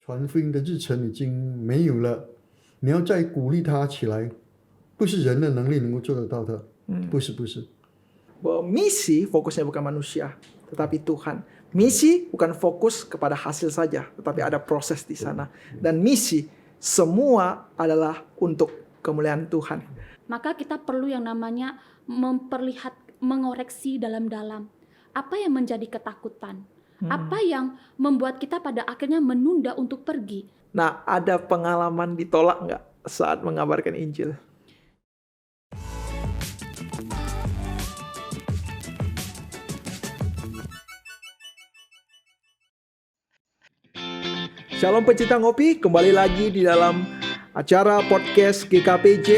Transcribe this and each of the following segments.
传福音的日程已经没有了，你要再鼓励他起来，不是人的能力能够做得到的，不是。 Bahwa misi fokusnya bukan manusia, tetapi Tuhan. Misi bukan fokus kepada hasil saja, tetapi ada proses di sana. Dan misi semua adalah untuk kemuliaan Tuhan. Maka kita perlu yang namanya mengoreksi dalam-dalam. Apa yang menjadi ketakutan? Apa yang membuat kita pada akhirnya menunda untuk pergi? Nah, ada pengalaman ditolak nggak saat mengabarkan Injil? Shalom pecinta ngopi, kembali lagi di dalam acara podcast GKPJ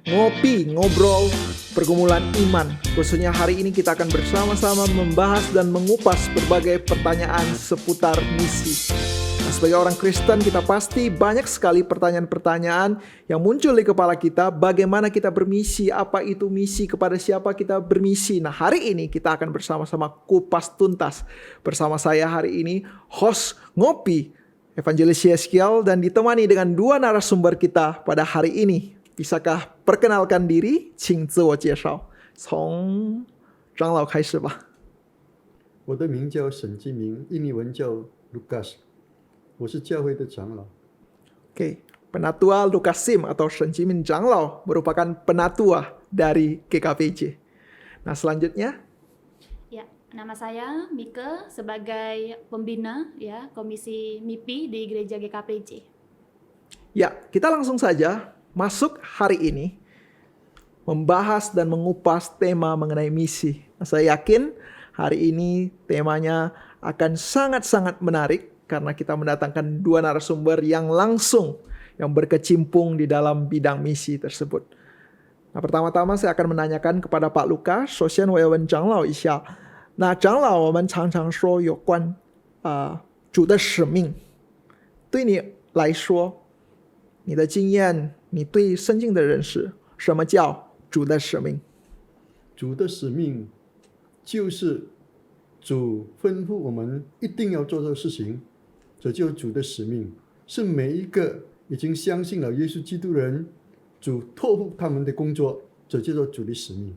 Ngopi, Ngobrol, Pergumulan Iman. Khususnya hari ini kita akan bersama-sama membahas dan mengupas berbagai pertanyaan seputar misi. Nah, sebagai orang Kristen kita pasti banyak sekali pertanyaan-pertanyaan yang muncul di kepala kita. Bagaimana kita bermisi, apa itu misi, kepada siapa kita bermisi. Nah, hari ini kita akan bersama-sama kupas tuntas. Bersama saya hari ini host Ngopi, Evangelis Yeskiel, dan ditemani dengan dua narasumber kita pada hari ini. Bisakah perkenalkan diri? 请自我介绍，从长老开始吧。我的名叫沈基明，印尼文叫 Lucas， 我是教会的长老。 Oke, Penatua Lukasim atau Shen Jimin长老merupakan penatua dari GKPJ. Nah, selanjutnya Ya, nama saya Mike sebagai pembina ya Komisi MIPI di Gereja GKPJ. ya, kita langsung saja masuk hari ini membahas dan mengupas tema mengenai misi. Nah, saya yakin hari ini temanya akan sangat-sangat menarik karena kita mendatangkan dua narasumber yang langsung yang berkecimpung di dalam bidang misi tersebut. Nah, pertama-tama saya akan menanyakan kepada Pak Lukas， 首先我要问长老一下，那长老我们常常说有关主的使命，对你来说，你的经验，你对圣经的认识，什么叫主的使命？主的使命就是主吩咐我们一定要做的事情，这就是主的使命，是每一个已经相信了耶稣基督的人，主托付他们的工作，这叫做主的使命。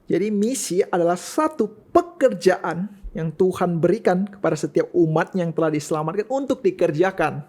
Jadi misi adalah satu pekerjaan yang Tuhan berikan kepada setiap umat yang telah diselamatkan untuk dikerjakan.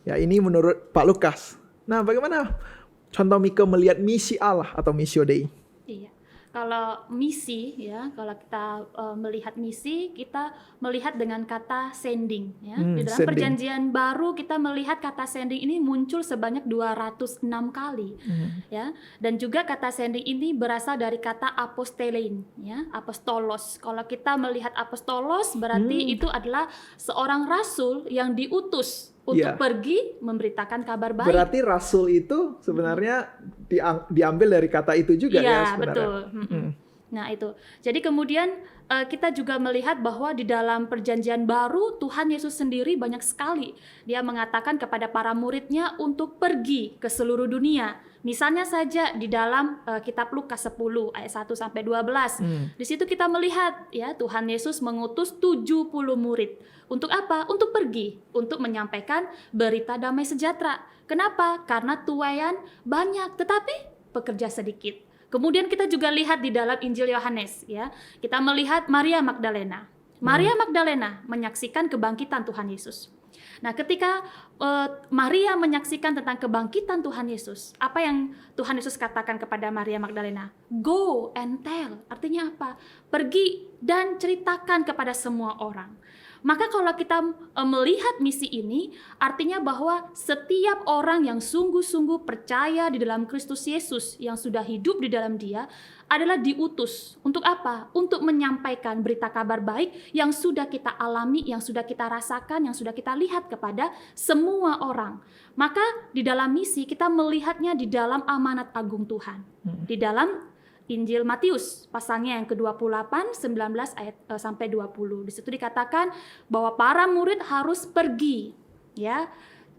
Ya, ini menurut Pak Lukas. Nah, bagaimana contoh Mika melihat misi Allah atau missio Dei? Iya. Kalau misi ya, kalau kita melihat misi, kita melihat dengan kata sending ya. Di dalam sending. Perjanjian Baru kita melihat kata sending ini muncul sebanyak 206 kali ya. Dan juga kata sending ini berasal dari kata apostelein ya, apostolos. Kalau kita melihat apostolos berarti itu adalah seorang rasul yang diutus untuk pergi memberitakan kabar baik. Berarti rasul itu sebenarnya diambil dari kata itu juga ya sebenarnya. Betul. Nah itu. Jadi kemudian kita juga melihat bahwa di dalam Perjanjian Baru Tuhan Yesus sendiri banyak sekali Dia mengatakan kepada para muridnya untuk pergi ke seluruh dunia. Misalnya saja di dalam kitab Lukas 10 ayat 1 sampai 12. Di situ kita melihat ya Tuhan Yesus mengutus 70 murid. Untuk apa? Untuk pergi, untuk menyampaikan berita damai sejahtera. Kenapa? Karena tuaian banyak tetapi pekerja sedikit. Kemudian kita juga lihat di dalam Injil Yohanes ya. Kita melihat Maria Magdalena. Maria Magdalena menyaksikan kebangkitan Tuhan Yesus. Nah, ketika Maria menyaksikan tentang kebangkitan Tuhan Yesus, apa yang Tuhan Yesus katakan kepada Maria Magdalena? Go and tell. Artinya apa? Pergi dan ceritakan kepada semua orang. Maka kalau kita melihat misi ini, artinya bahwa setiap orang yang sungguh-sungguh percaya di dalam Kristus Yesus yang sudah hidup di dalam Dia adalah diutus. Untuk apa? Untuk menyampaikan berita kabar baik yang sudah kita alami, yang sudah kita rasakan, yang sudah kita lihat kepada semua orang. Maka di dalam misi kita melihatnya di dalam amanat agung Tuhan. Di dalam Injil Matius pasalnya yang ke-28 19 ayat sampai 20. Di situ dikatakan bahwa para murid harus pergi ya,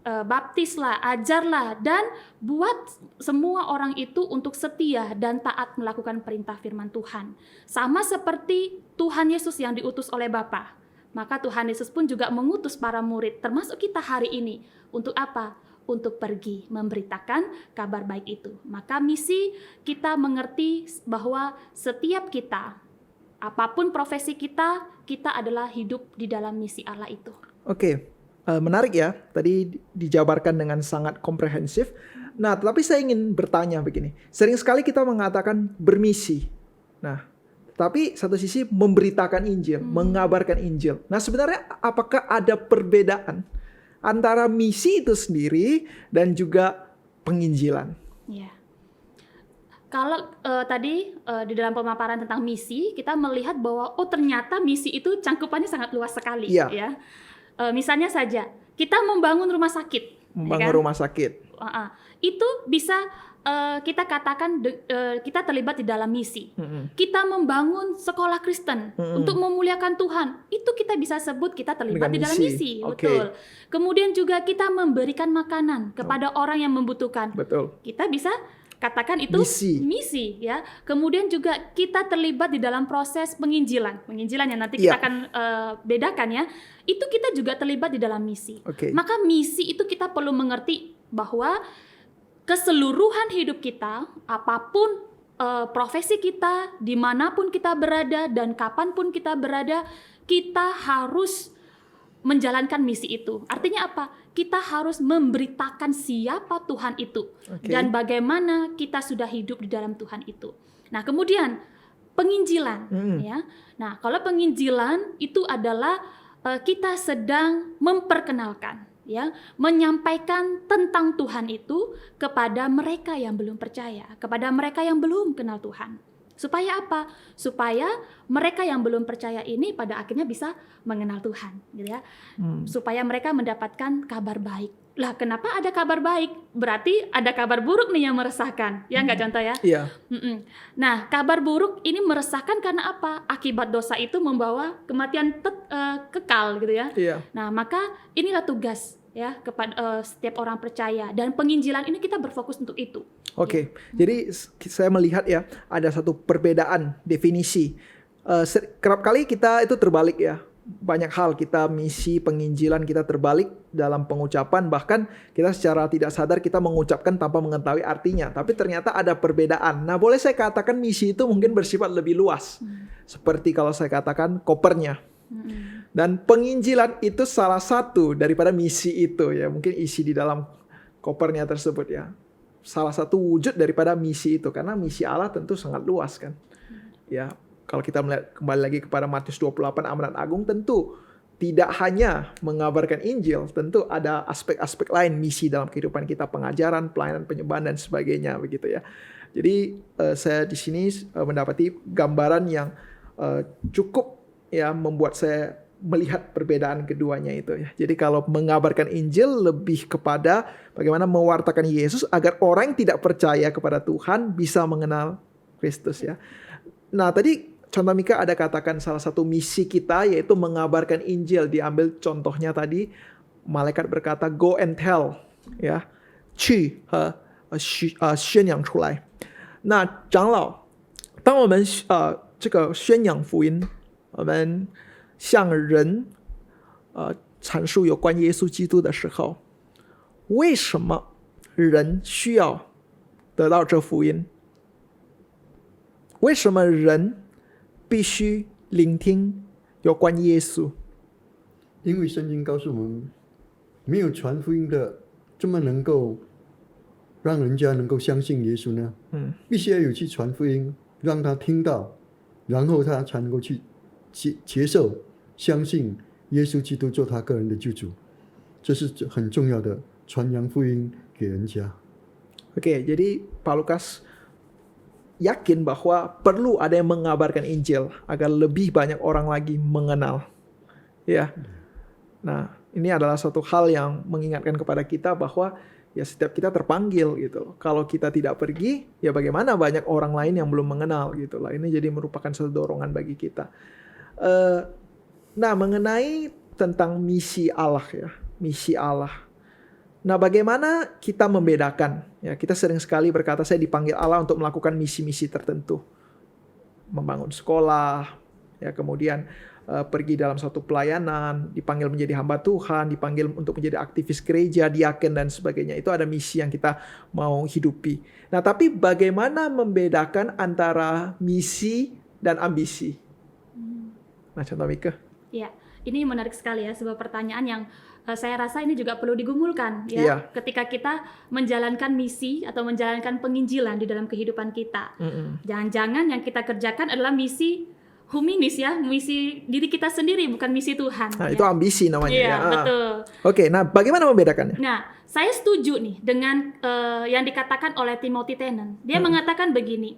baptislah, ajarlah dan buat semua orang itu untuk setia dan taat melakukan perintah firman Tuhan. Sama seperti Tuhan Yesus yang diutus oleh Bapa. Maka Tuhan Yesus pun juga mengutus para murid, termasuk kita hari ini. Untuk apa? Untuk pergi memberitakan kabar baik itu. Maka misi kita mengerti bahwa setiap kita, apapun profesi kita, kita adalah hidup di dalam misi Allah itu. Oke, menarik ya. Tadi dijabarkan dengan sangat komprehensif. Nah, tetapi saya ingin bertanya begini. Sering sekali kita mengatakan bermisi. Nah, tapi satu sisi memberitakan Injil, mengabarkan Injil. Nah, sebenarnya apakah ada perbedaan antara misi itu sendiri dan juga penginjilan? Ya. Kalau tadi di dalam pemaparan tentang misi, kita melihat bahwa ternyata misi itu cangkupannya sangat luas sekali. Iya. Ya. Misalnya saja, kita membangun rumah sakit. Membangun rumah sakit. Itu bisa kita katakan kita terlibat di dalam misi. Kita membangun sekolah Kristen untuk memuliakan Tuhan. Itu kita bisa sebut kita terlibat di dalam misi. Betul. Kemudian juga kita memberikan makanan kepada orang yang membutuhkan. Betul. Kita bisa katakan itu misi ya. Kemudian juga kita terlibat di dalam proses penginjilan yang nanti kita akan bedakan ya. Itu kita juga terlibat di dalam misi. Maka misi itu kita perlu mengerti bahwa keseluruhan hidup kita, apapun profesi kita, dimanapun kita berada dan kapanpun kita berada, kita harus menjalankan misi itu. Artinya apa? Kita harus memberitakan siapa Tuhan itu dan bagaimana kita sudah hidup di dalam Tuhan itu. Nah, kemudian penginjilan ya. Nah, kalau penginjilan itu adalah kita sedang memperkenalkan ya, menyampaikan tentang Tuhan itu kepada mereka yang belum percaya, kepada mereka yang belum kenal Tuhan. Supaya apa? Supaya mereka yang belum percaya ini pada akhirnya bisa mengenal Tuhan, gitu ya. Supaya mereka mendapatkan kabar baik. Lah, kenapa ada kabar baik? Berarti ada kabar buruk nih yang meresahkan, ya nggak contoh ya? Iya. Nah, kabar buruk ini meresahkan karena apa? Akibat dosa itu membawa kematian kekal, gitu ya. Iya. Nah, maka inilah tugas ya kepada setiap orang percaya, dan penginjilan ini kita berfokus untuk itu. Jadi saya melihat ya ada satu perbedaan definisi. Kerap kali kita itu terbalik ya. Banyak hal kita misi penginjilan kita terbalik dalam pengucapan, bahkan kita secara tidak sadar kita mengucapkan tanpa mengetahui artinya. Tapi ternyata ada perbedaan. Nah, boleh saya katakan misi itu mungkin bersifat lebih luas. Seperti kalau saya katakan kopernya. Dan penginjilan itu salah satu daripada misi itu ya. Mungkin isi di dalam kopernya tersebut ya. Salah satu wujud daripada misi itu, karena misi Allah tentu sangat luas kan. Ya, kalau kita melihat kembali lagi kepada Matius 28 amanat agung, tentu tidak hanya mengabarkan Injil, tentu ada aspek-aspek lain misi dalam kehidupan kita, pengajaran, pelayanan, penyembahan dan sebagainya begitu ya. Jadi saya di sini mendapati gambaran yang cukup ya membuat saya melihat perbedaan keduanya itu ya. Jadi kalau mengabarkan Injil lebih kepada bagaimana mewartakan Yesus agar orang yang tidak percaya kepada Tuhan bisa mengenal Kristus ya. Nah, tadi contoh Mika ada katakan salah satu misi kita yaitu mengabarkan Injil. Diambil contohnya tadi, malaikat berkata go and tell ya, 去和宣扬出来。那长老，当我们这个宣扬福音，我们向人阐述有关耶稣基督的时候，为什么人需要得到这福音？为什么人必须聆听有关耶稣？因为圣经告诉我们，没有传福音的这么能够让人家能够相信耶稣呢？必须要有去传福音，让他听到，然后他才能够去接受、相信耶稣基督做他个人的救主，这是很重要的，传扬福音给人家。jadi Pak Lukas yakin bahwa perlu ada yang mengabarkan Injil agar lebih banyak orang lagi mengenal. Ya. Nah, ini adalah suatu hal yang mengingatkan kepada kita bahwa ya setiap kita terpanggil gitu. Kalau kita tidak pergi, ya bagaimana banyak orang lain yang belum mengenal gitu lah. Ini jadi merupakan satu dorongan bagi kita. Nah, mengenai tentang misi Allah ya, misi Allah. Nah, bagaimana kita membedakan? Ya, kita sering sekali berkata saya dipanggil Allah untuk melakukan misi-misi tertentu, membangun sekolah, ya kemudian pergi dalam suatu pelayanan, dipanggil menjadi hamba Tuhan, dipanggil untuk menjadi aktivis gereja, diaken dan sebagainya. Itu ada misi yang kita mau hidupi. Nah, tapi bagaimana membedakan antara misi dan ambisi? Nah, contoh Mika. Ya, ini menarik sekali ya, sebuah pertanyaan yang saya rasa ini juga perlu digumulkan ya. Iya. Ketika kita menjalankan misi atau menjalankan penginjilan di dalam kehidupan kita. Jangan-jangan yang kita kerjakan adalah misi humanis ya, misi diri kita sendiri, bukan misi Tuhan. Nah, ya. itu ambisi namanya Iya, ya. betul. Oke, nah bagaimana membedakannya? Nah, saya setuju nih dengan yang dikatakan oleh Timothy Tennant. Dia mengatakan begini,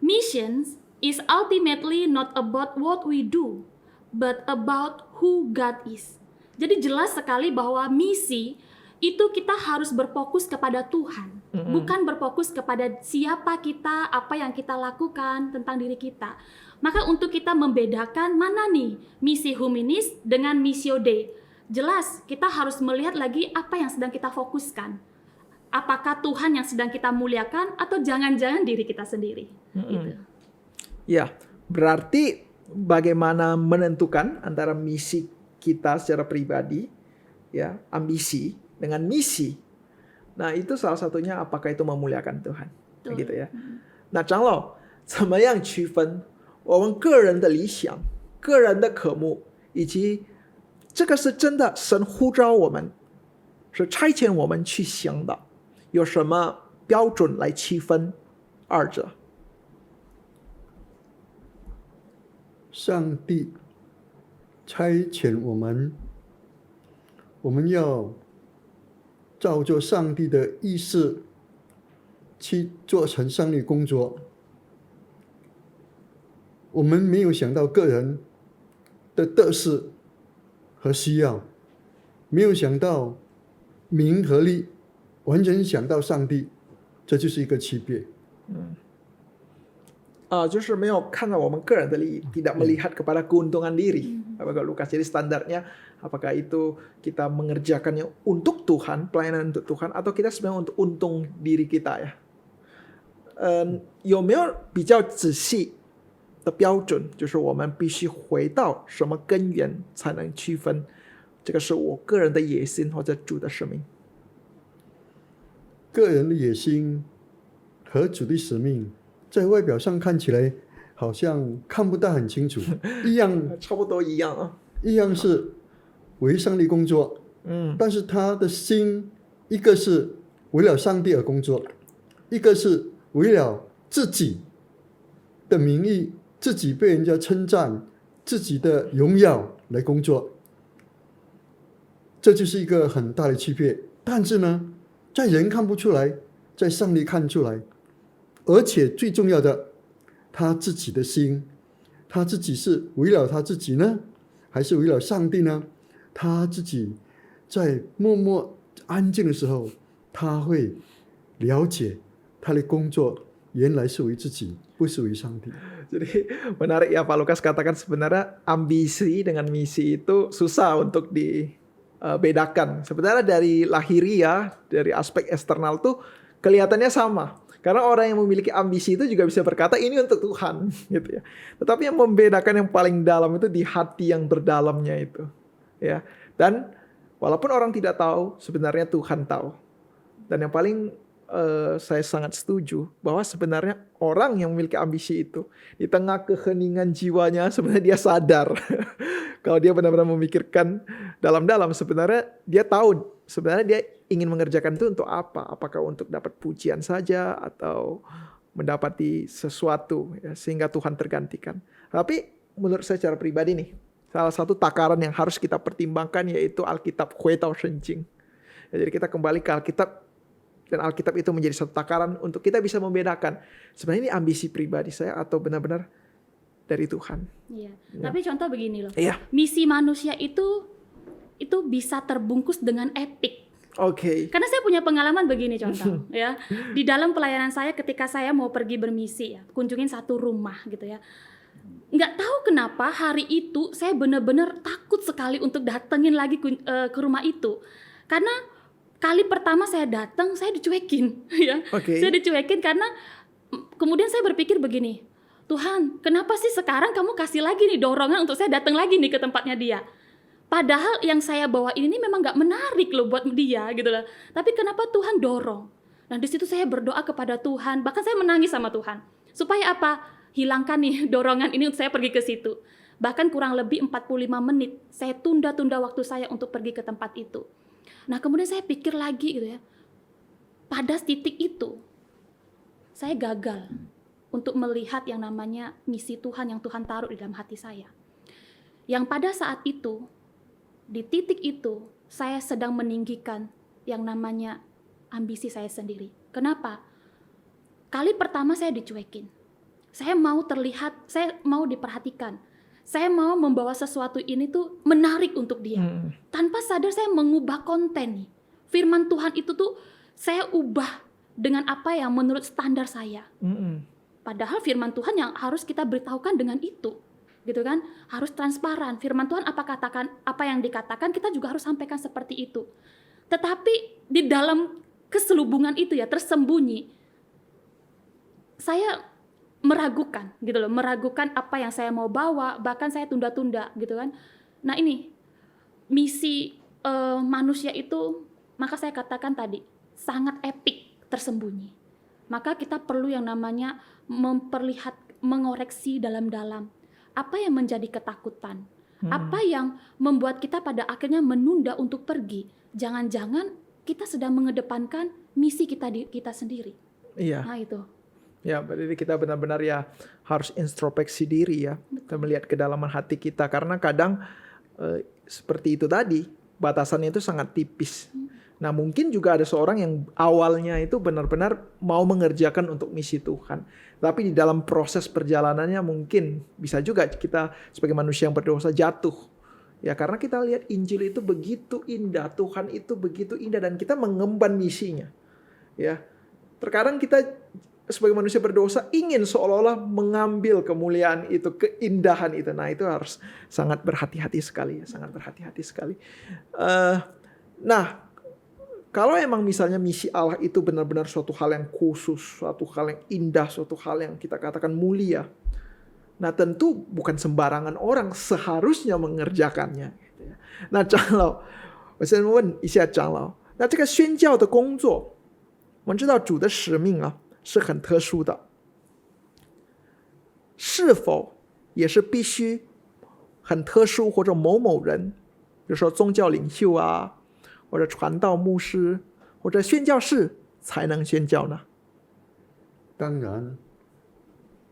missions is ultimately not about what we do, but about who God is. Jadi jelas sekali bahwa misi itu kita harus berfokus kepada Tuhan, bukan berfokus kepada siapa kita, apa yang kita lakukan tentang diri kita. Maka untuk kita membedakan mana nih misi humanis dengan missio Dei, jelas kita harus melihat lagi apa yang sedang kita fokuskan. Apakah Tuhan yang sedang kita muliakan atau jangan-jangan diri kita sendiri. Gitu. Ya, berarti bagaimana menentukan antara misi kita secara pribadi, ya, ambisi dengan misi. Nah, itu salah satunya apakah itu memuliakan Tuhan. Begitu ya. 那长老怎么样区分我们个人的理想、个人的渴慕，以及这个是真的神呼召我们，是差遣我们去行的，有什么标准来区分二者？上帝差遣我们，我们要照着上帝的意思去做成上帝工作。我们没有想到个人的得失和需要，没有想到名和利，完全想到上帝，这就是一个区别。就是没有看到我们个人的利益，tidak melihat kepada keuntungan diri. Apakah Lukas, jadi standarnya apakah itu kita mengerjakannya untuk Tuhan, pelayanan untuk Tuhan, atau kita sebenarnya untuk untung diri kita ya? 有没有比较仔细的标准，就是我们必须回到什么根源才能区分这个是我个人的野心或者主的使命？个人的野心和主的使命在外表上看起来好像看不大很清楚，一样差不多一样啊，一样是为上帝工作，但是他的心一个是为了上帝而工作，一个是为了自己的名誉、自己被人家称赞、自己的荣耀来工作，这就是一个很大的区别。但是呢，在人看不出来，在上帝看出来。而且最重要的，他自己的心，他自己是为了他自己呢，还是为了上帝呢？他自己在默默安静的时候，他会了解他的工作原来是为自己，不是为上帝。 Jadi menarik ya Pak Lukas katakan sebenarnya ambisi dengan misi itu susah untuk dibedakan. Sebenarnya dari lahiriah, dari aspek eksternal tuh kelihatannya sama. Karena orang yang memiliki ambisi itu juga bisa berkata ini untuk Tuhan gitu ya. Tetapi yang membedakan yang paling dalam itu di hati yang berdalamnya itu. Ya. Dan walaupun orang tidak tahu, sebenarnya Tuhan tahu. Dan yang paling saya sangat setuju bahwa sebenarnya orang yang memiliki ambisi itu di tengah keheningan jiwanya sebenarnya dia sadar kalau dia benar-benar memikirkan dalam-dalam sebenarnya dia tahu sebenarnya dia ingin mengerjakan itu untuk apa? Apakah untuk dapat pujian saja atau mendapati sesuatu ya, sehingga Tuhan tergantikan. Tapi menurut saya secara pribadi nih, salah satu takaran yang harus kita pertimbangkan yaitu Alkitab Huetao Shenjing. Ya, jadi kita kembali ke Alkitab dan Alkitab itu menjadi satu takaran untuk kita bisa membedakan sebenarnya ini ambisi pribadi saya atau benar-benar dari Tuhan. Iya. Tapi contoh begini loh. Iya. Misi manusia itu bisa terbungkus dengan etik. Oke. Karena saya punya pengalaman begini contoh ya. Di dalam pelayanan saya ketika saya mau pergi bermisi ya, kunjungin satu rumah gitu ya. Nggak tahu kenapa hari itu saya benar-benar takut sekali untuk datengin lagi ke rumah itu. Karena kali pertama saya datang saya dicuekin ya. Oke. Saya dicuekin karena kemudian saya berpikir begini. Tuhan, kenapa sih sekarang kamu kasih lagi nih dorongan untuk saya datang lagi nih ke tempatnya dia? Padahal yang saya bawa ini memang gak menarik loh buat dia gitu loh. Tapi kenapa Tuhan dorong? Nah di situ saya berdoa kepada Tuhan, bahkan saya menangis sama Tuhan. Supaya apa? Hilangkan nih dorongan ini untuk saya pergi ke situ. Bahkan kurang lebih 45 menit saya tunda-tunda waktu saya untuk pergi ke tempat itu. Nah kemudian saya pikir lagi gitu ya. Pada titik itu saya gagal untuk melihat yang namanya misi Tuhan yang Tuhan taruh di dalam hati saya. Yang pada saat itu, di titik itu saya sedang meninggikan yang namanya ambisi saya sendiri. Kenapa? Kali pertama saya dicuekin. Saya mau terlihat, saya mau diperhatikan. Saya mau membawa sesuatu ini tuh menarik untuk dia. Tanpa sadar saya mengubah konten nih. Firman Tuhan itu tuh saya ubah dengan apa yang menurut standar saya. Padahal firman Tuhan yang harus kita beritahukan dengan itu. Gitu kan? Harus transparan. Firman Tuhan apa yang dikatakan kita juga harus sampaikan seperti itu. Tetapi di dalam keselubungan itu ya tersembunyi. Saya meragukan gitu loh, meragukan apa yang saya mau bawa, bahkan saya tunda-tunda gitu kan. Nah ini misi manusia itu, maka saya katakan tadi sangat epik tersembunyi. Maka kita perlu yang namanya mengoreksi dalam-dalam apa yang menjadi ketakutan, apa yang membuat kita pada akhirnya menunda untuk pergi. Jangan-jangan kita sedang mengedepankan misi kita sendiri. Iya. Nah itu. Ya, berarti kita benar-benar ya harus introspeksi diri ya. Kita melihat kedalaman hati kita. Karena kadang seperti itu tadi, batasannya itu sangat tipis. Nah mungkin juga ada seorang yang awalnya itu benar-benar mau mengerjakan untuk misi Tuhan. Tapi di dalam proses perjalanannya mungkin bisa juga kita sebagai manusia yang berdosa jatuh. Ya karena kita lihat Injil itu begitu indah, Tuhan itu begitu indah dan kita mengemban misinya. Ya, terkadang kita sebagai manusia berdosa ingin seolah-olah mengambil kemuliaan itu, keindahan itu. Nah itu harus sangat berhati-hati sekali, sangat berhati-hati sekali. Nah kalau emang misalnya misi Allah itu benar-benar suatu hal yang khusus, suatu hal yang indah, suatu hal yang kita katakan mulia. Nah tentu bukan sembarangan orang seharusnya mengerjakannya. Nah 长老，我先问一下长老，那这个宣教的工作，我们知道主的使命啊。是很特殊的，是否也是必须很特殊或者某某人，比如说宗教领袖啊，或者传道牧师，或者宣教士才能宣教呢？当然，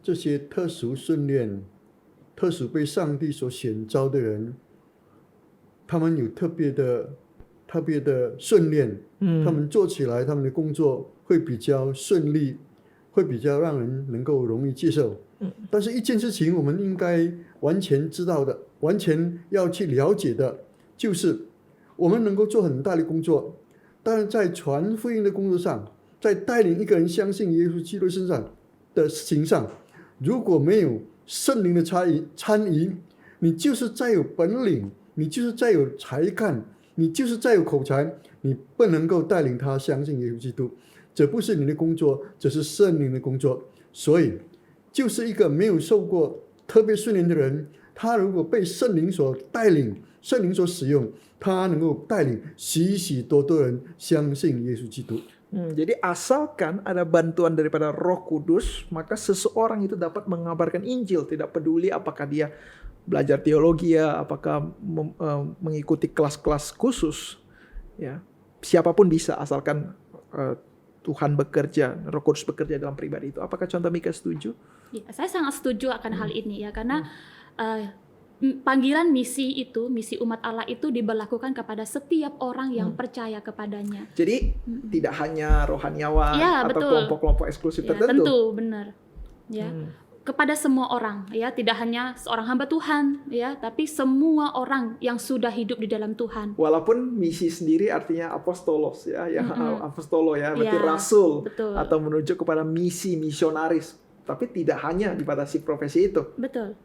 这些特殊训练、特殊被上帝所选召的人，他们有特别的训练，他们做起来他们的工作会比较顺利，会比较让人能够容易接受。但是一件事情我们应该完全知道的，完全要去了解的，就是我们能够做很大的工作，但是在传福音的工作上，在带领一个人相信耶稣基督身上的事情上，如果没有圣灵的参与，你就是再有本领，你就是再有才干，你就是再有口才，你不能够带领他相信耶稣基督。这不是你的工作，这是圣灵的工作。所以就是一个没有受过特别训练的人，他如果被圣灵所带领，圣灵所使用，他能够带领许许多多人相信耶稣基督。Jadi asalkan ada bantuan daripada Roh Kudus, maka seseorang itu dapat mengabarkan Injil, tidak peduli apakah dia belajar teologi ya, apakah mengikuti kelas-kelas khusus, ya siapapun bisa asalkan Tuhan bekerja, Roh Kudus bekerja dalam pribadi itu. Apakah Contoh Mika setuju? Ya, saya sangat setuju akan hal ini ya, karena panggilan misi itu, misi umat Allah itu diberlakukan kepada setiap orang yang percaya kepadanya. Jadi tidak hanya rohaniawan ya, atau betul. kelompok-kelompok eksklusif Ya, tertentu. tentu, benar. Ya. Kepada semua orang, ya, tidak hanya seorang hamba Tuhan, ya, tapi semua orang yang sudah hidup di dalam Tuhan. Walaupun misi sendiri artinya apostolos ya, yang apostolo ya, berarti Ya, rasul betul. atau menuju kepada misi misionaris, tapi tidak hanya dibatasi profesi itu. Betul.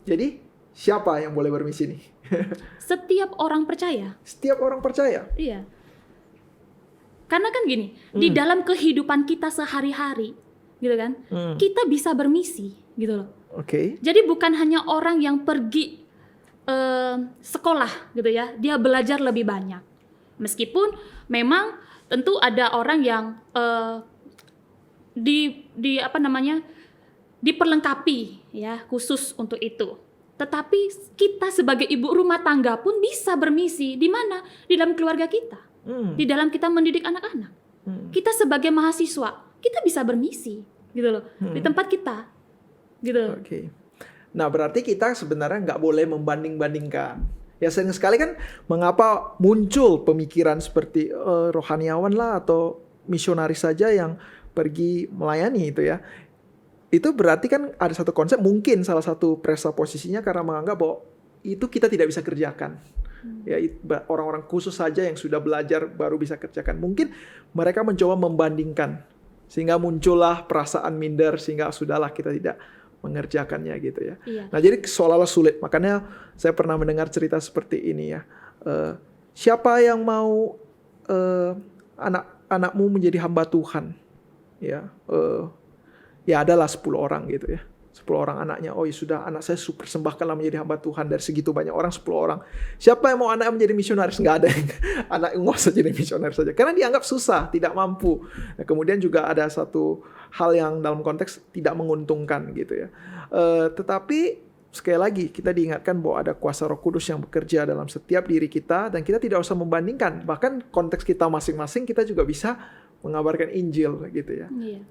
Jadi siapa yang boleh bermisi nih? Setiap orang percaya. Setiap orang percaya. Iya. Karena kan gini, di dalam kehidupan kita sehari-hari, gitu kan? Kita bisa bermisi, gitu loh. Oke. Jadi bukan hanya orang yang pergi sekolah gitu ya, dia belajar lebih banyak. Meskipun memang tentu ada orang yang diperlengkapi ya khusus untuk itu. Tetapi kita sebagai ibu rumah tangga pun bisa bermisi di mana? Di dalam keluarga kita. Di dalam kita mendidik anak-anak. Kita sebagai mahasiswa, kita bisa bermisi gitu loh. Di tempat kita. Gitu. Oke. Nah, berarti kita sebenarnya nggak boleh membanding-bandingkan. Ya sering sekali kan mengapa muncul pemikiran seperti rohaniawan lah atau misionaris saja yang pergi melayani itu ya. Itu berarti kan ada satu konsep, mungkin salah satu presupposisinya karena menganggap bahwa itu kita tidak bisa kerjakan. Ya, orang-orang khusus saja yang sudah belajar baru bisa kerjakan. Mungkin mereka mencoba membandingkan sehingga muncullah perasaan minder sehingga sudahlah kita tidak mengerjakannya gitu ya. Iya. Nah, jadi seolah-olah sulit. Makanya saya pernah mendengar cerita seperti ini ya. Siapa yang mau anak-anakmu menjadi hamba Tuhan? Ya, ya adalah 10 orang gitu ya. 10 orang anaknya, oh ya sudah anak saya persembahkanlah menjadi hamba Tuhan. Dari segitu banyak orang, 10 orang. Siapa yang mau anaknya menjadi misionaris? Nggak ada yang anak nggak usah jadi misionaris saja. Karena dianggap susah, tidak mampu. Nah, kemudian juga ada satu hal yang dalam konteks tidak menguntungkan gitu ya. Tetapi sekali lagi kita diingatkan bahwa ada kuasa Roh Kudus yang bekerja dalam setiap diri kita. Dan kita tidak usah membandingkan. Bahkan konteks kita masing-masing kita juga bisa mengabarkan Injil gitu ya. Iya.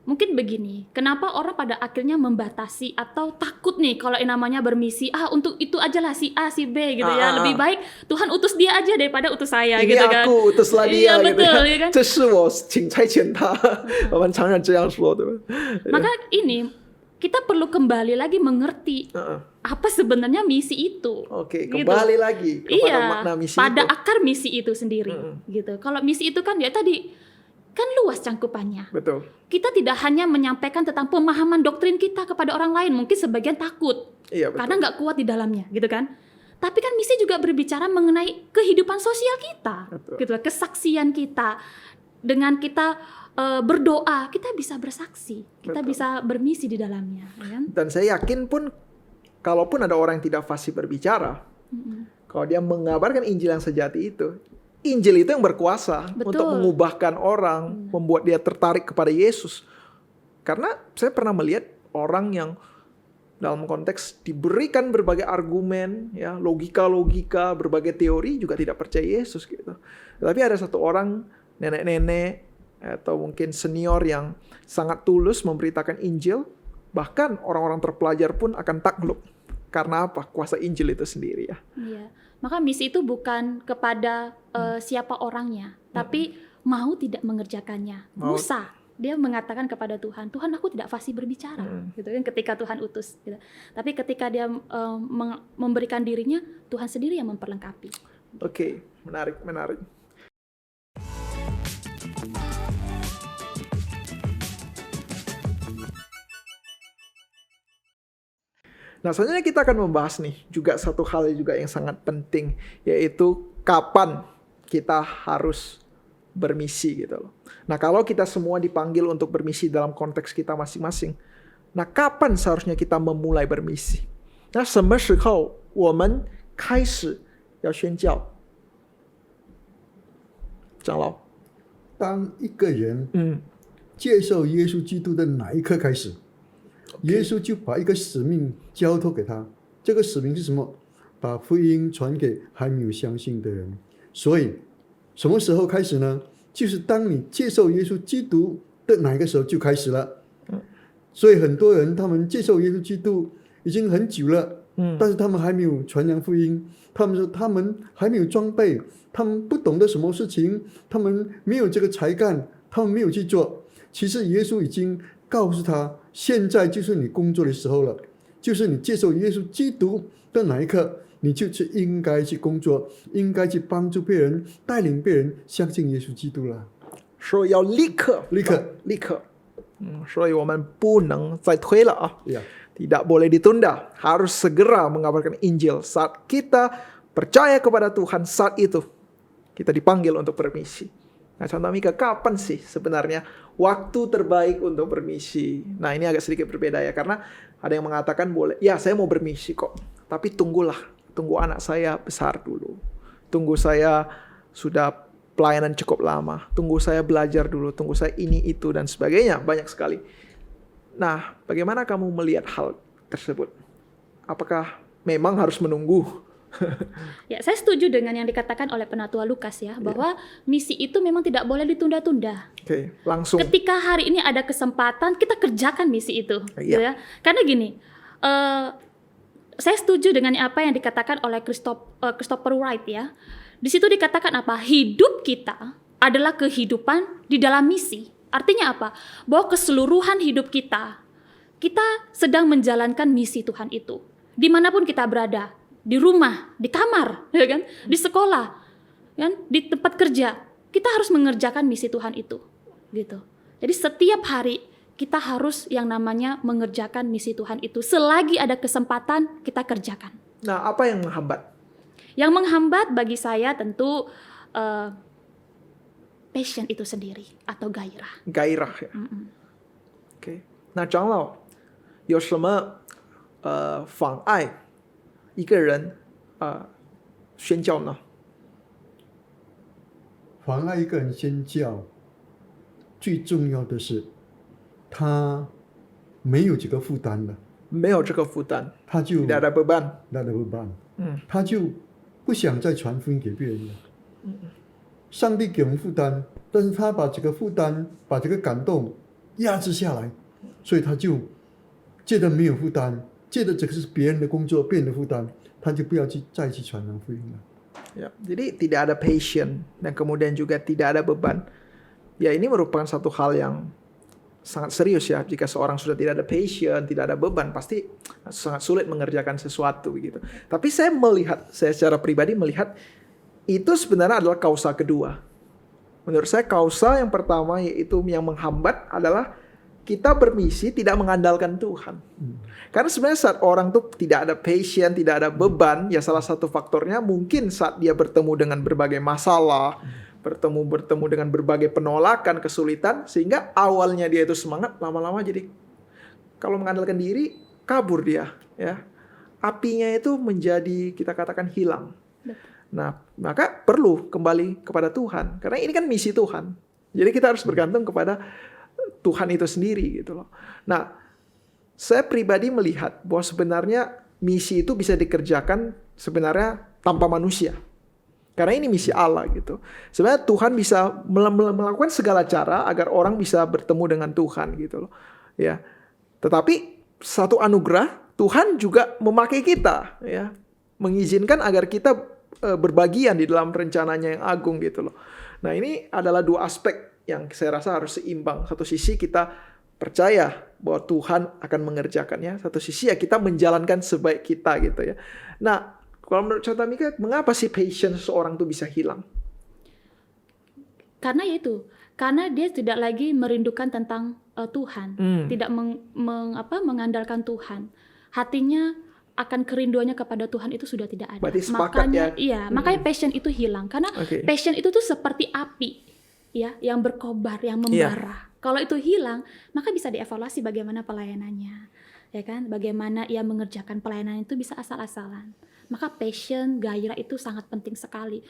Mungkin begini, kenapa orang pada akhirnya membatasi atau takut nih kalau yang namanya bermisi, untuk itu aja lah si A, si B gitu ya. Lebih baik Tuhan utus dia aja daripada utus saya ini gitu kan. Ini aku utuslah dia iya, gitu betul, ya. Ya kan? 这是我请差遣他. 我们常常这样说,对吧? Maka ini kita perlu kembali lagi mengerti apa sebenarnya misi itu. Oke, gitu. kembali lagi kepada makna misi pada itu. akar misi itu sendiri gitu. Kalau misi itu kan ya tadi kan luas cangkupannya. Betul. Kita tidak hanya menyampaikan tentang pemahaman doktrin kita kepada orang lain, mungkin sebagian takut. Iya, betul. Karena nggak kuat di dalamnya, gitu kan? Tapi kan misi juga berbicara mengenai kehidupan sosial kita, Betul. gitu, kesaksian kita. Dengan kita berdoa, kita bisa bersaksi, kita Betul. bisa bermisi di dalamnya, ya kan? Dan saya yakin pun, kalaupun ada orang yang tidak fasih berbicara, kalau dia mengabarkan Injil yang sejati itu, Injil itu yang berkuasa untuk mengubahkan orang, membuat dia tertarik kepada Yesus. Karena saya pernah melihat orang yang dalam konteks diberikan berbagai argumen, ya, logika-logika, berbagai teori juga tidak percaya Yesus gitu. Tapi ada satu orang nenek-nenek atau mungkin senior yang sangat tulus memberitakan Injil, bahkan orang-orang terpelajar pun akan takluk. Karena apa? Kuasa Injil itu sendiri ya. Iya. Maka misi itu bukan kepada siapa orangnya, tapi mau tidak mengerjakannya. Musa, dia mengatakan kepada Tuhan, Tuhan aku tidak fasih berbicara, gitu kan ketika Tuhan utus. Gitu. Tapi ketika dia memberikan dirinya, Tuhan sendiri yang memperlengkapi. Oke, menarik. Nah, selanjutnya kita akan membahas nih juga satu hal juga yang sangat penting, yaitu kapan kita harus bermisi gitu loh. Nah, kalau kita semua dipanggil untuk bermisi dalam konteks kita masing-masing, nah kapan seharusnya kita memulai bermisi? Nah, 什么时候我们开始要宣教？长老，当一个人接受耶稣基督的哪一刻开始，耶稣就把一个使命交托给他。这个使命是什么？把福音传给还没有相信的人。所以什么时候开始呢？就是当你接受耶稣基督的哪一个时候就开始了。所以很多人他们接受耶稣基督已经很久了，但是他们还没有传扬福音。他们说他们还没有装备，他们不懂得什么事情，他们没有这个才干，他们没有去做。其实耶稣已经告诉他，现在就是你工作的时候了，就是你接受耶稣基督的哪一刻，你就是应该去工作，应该去帮助别人，带领别人相信耶稣基督了。说要立刻。所以我们不能再推了啊。Tidak boleh ditunda, harus segera mengabarkan Injil. Saat kita percaya kepada Tuhan, saat itu kita dipanggil untuk bermisi. Nah, contoh Mika, kapan sih sebenarnya waktu terbaik untuk bermisi? Nah, ini agak sedikit berbeda ya, karena ada yang mengatakan boleh, ya saya mau bermisi kok, tapi tunggu anak saya besar dulu. Tunggu saya sudah pelayanan cukup lama, tunggu saya belajar dulu, tunggu saya ini, itu, dan sebagainya, banyak sekali. Nah, bagaimana kamu melihat hal tersebut? Apakah memang harus menunggu? Ya, saya setuju dengan yang dikatakan oleh Penatua Lukas ya, bahwa misi itu memang tidak boleh ditunda-tunda. Oke, langsung. Ketika hari ini ada kesempatan, kita kerjakan misi itu. Gitu ya. Karena gini, saya setuju dengan apa yang dikatakan oleh Christopher Wright ya. Di situ dikatakan apa? Hidup kita adalah kehidupan di dalam misi. Artinya apa? Bahwa keseluruhan hidup kita sedang menjalankan misi Tuhan itu. Dimanapun kita berada, di rumah, di kamar, ya kan? Di sekolah, kan? Di tempat kerja, kita harus mengerjakan misi Tuhan itu, gitu. Jadi setiap hari kita harus yang namanya mengerjakan misi Tuhan itu. Selagi ada kesempatan, kita kerjakan. Nah, apa yang menghambat? Yang menghambat bagi saya tentu passion itu sendiri atau gairah. Gairah ya. Oke. Nah, 长老有什么妨碍一个人宣教呢？妨碍一个人宣教，最重要的是他没有这个负担了，没有这个负担，他就 tidak ada beban. 那的不办，他就不想再传福音给别人了。上帝给我们负担，但是他把这个负担、把这个感动压制下来，所以他就觉得没有负担，觉得这个是别人的工作，别人的负担，他就不要再去传扬福音了。 Ya, jadi tidak ada passion dan kemudian juga tidak ada beban. Ya, ini merupakan satu hal yang sangat serius ya. Jika seorang sudah tidak ada passion, tidak ada beban, pasti sangat sulit mengerjakan sesuatu begitu. Tapi saya secara pribadi melihat itu sebenarnya adalah kausa kedua. Menurut saya kausa yang pertama yaitu yang menghambat adalah kita bermisi tidak mengandalkan Tuhan. Karena sebenarnya saat orang tuh tidak ada passion, tidak ada beban, ya salah satu faktornya mungkin saat dia bertemu dengan berbagai masalah, bertemu dengan berbagai penolakan, kesulitan, sehingga awalnya dia itu semangat, lama-lama jadi kalau mengandalkan diri kabur dia, ya. Apinya itu menjadi kita katakan hilang. Nah, maka perlu kembali kepada Tuhan, karena ini kan misi Tuhan. Jadi kita harus bergantung kepada Tuhan itu sendiri gitu loh. Nah, saya pribadi melihat bahwa sebenarnya misi itu bisa dikerjakan sebenarnya tanpa manusia. Karena ini misi Allah gitu. Sebenarnya Tuhan bisa melakukan segala cara agar orang bisa bertemu dengan Tuhan gitu loh. Ya. Tetapi satu anugerah Tuhan juga memakai kita ya, mengizinkan agar kita berbagian di dalam rencananya yang agung gitu loh. Nah, ini adalah dua aspek yang saya rasa harus seimbang. Satu sisi kita percaya bahwa Tuhan akan mengerjakannya. Satu sisi ya kita menjalankan sebaik kita gitu ya. Nah, kalau menurut Contoh Mika, mengapa sih passion seseorang tuh bisa hilang? Karena itu, karena dia tidak lagi merindukan tentang Tuhan, tidak mengandalkan Tuhan. Hatinya akan kerinduannya kepada Tuhan itu sudah tidak ada. Berarti sepakat makanya, ya? Iya, makanya passion itu hilang. Karena passion itu tuh seperti api. Ya, yang berkobar, yang membara. Kalau itu hilang, maka bisa dievaluasi bagaimana pelayanannya, ya kan? Bagaimana ia mengerjakan pelayanan itu bisa asal-asalan. Maka passion, gairah itu sangat penting sekali.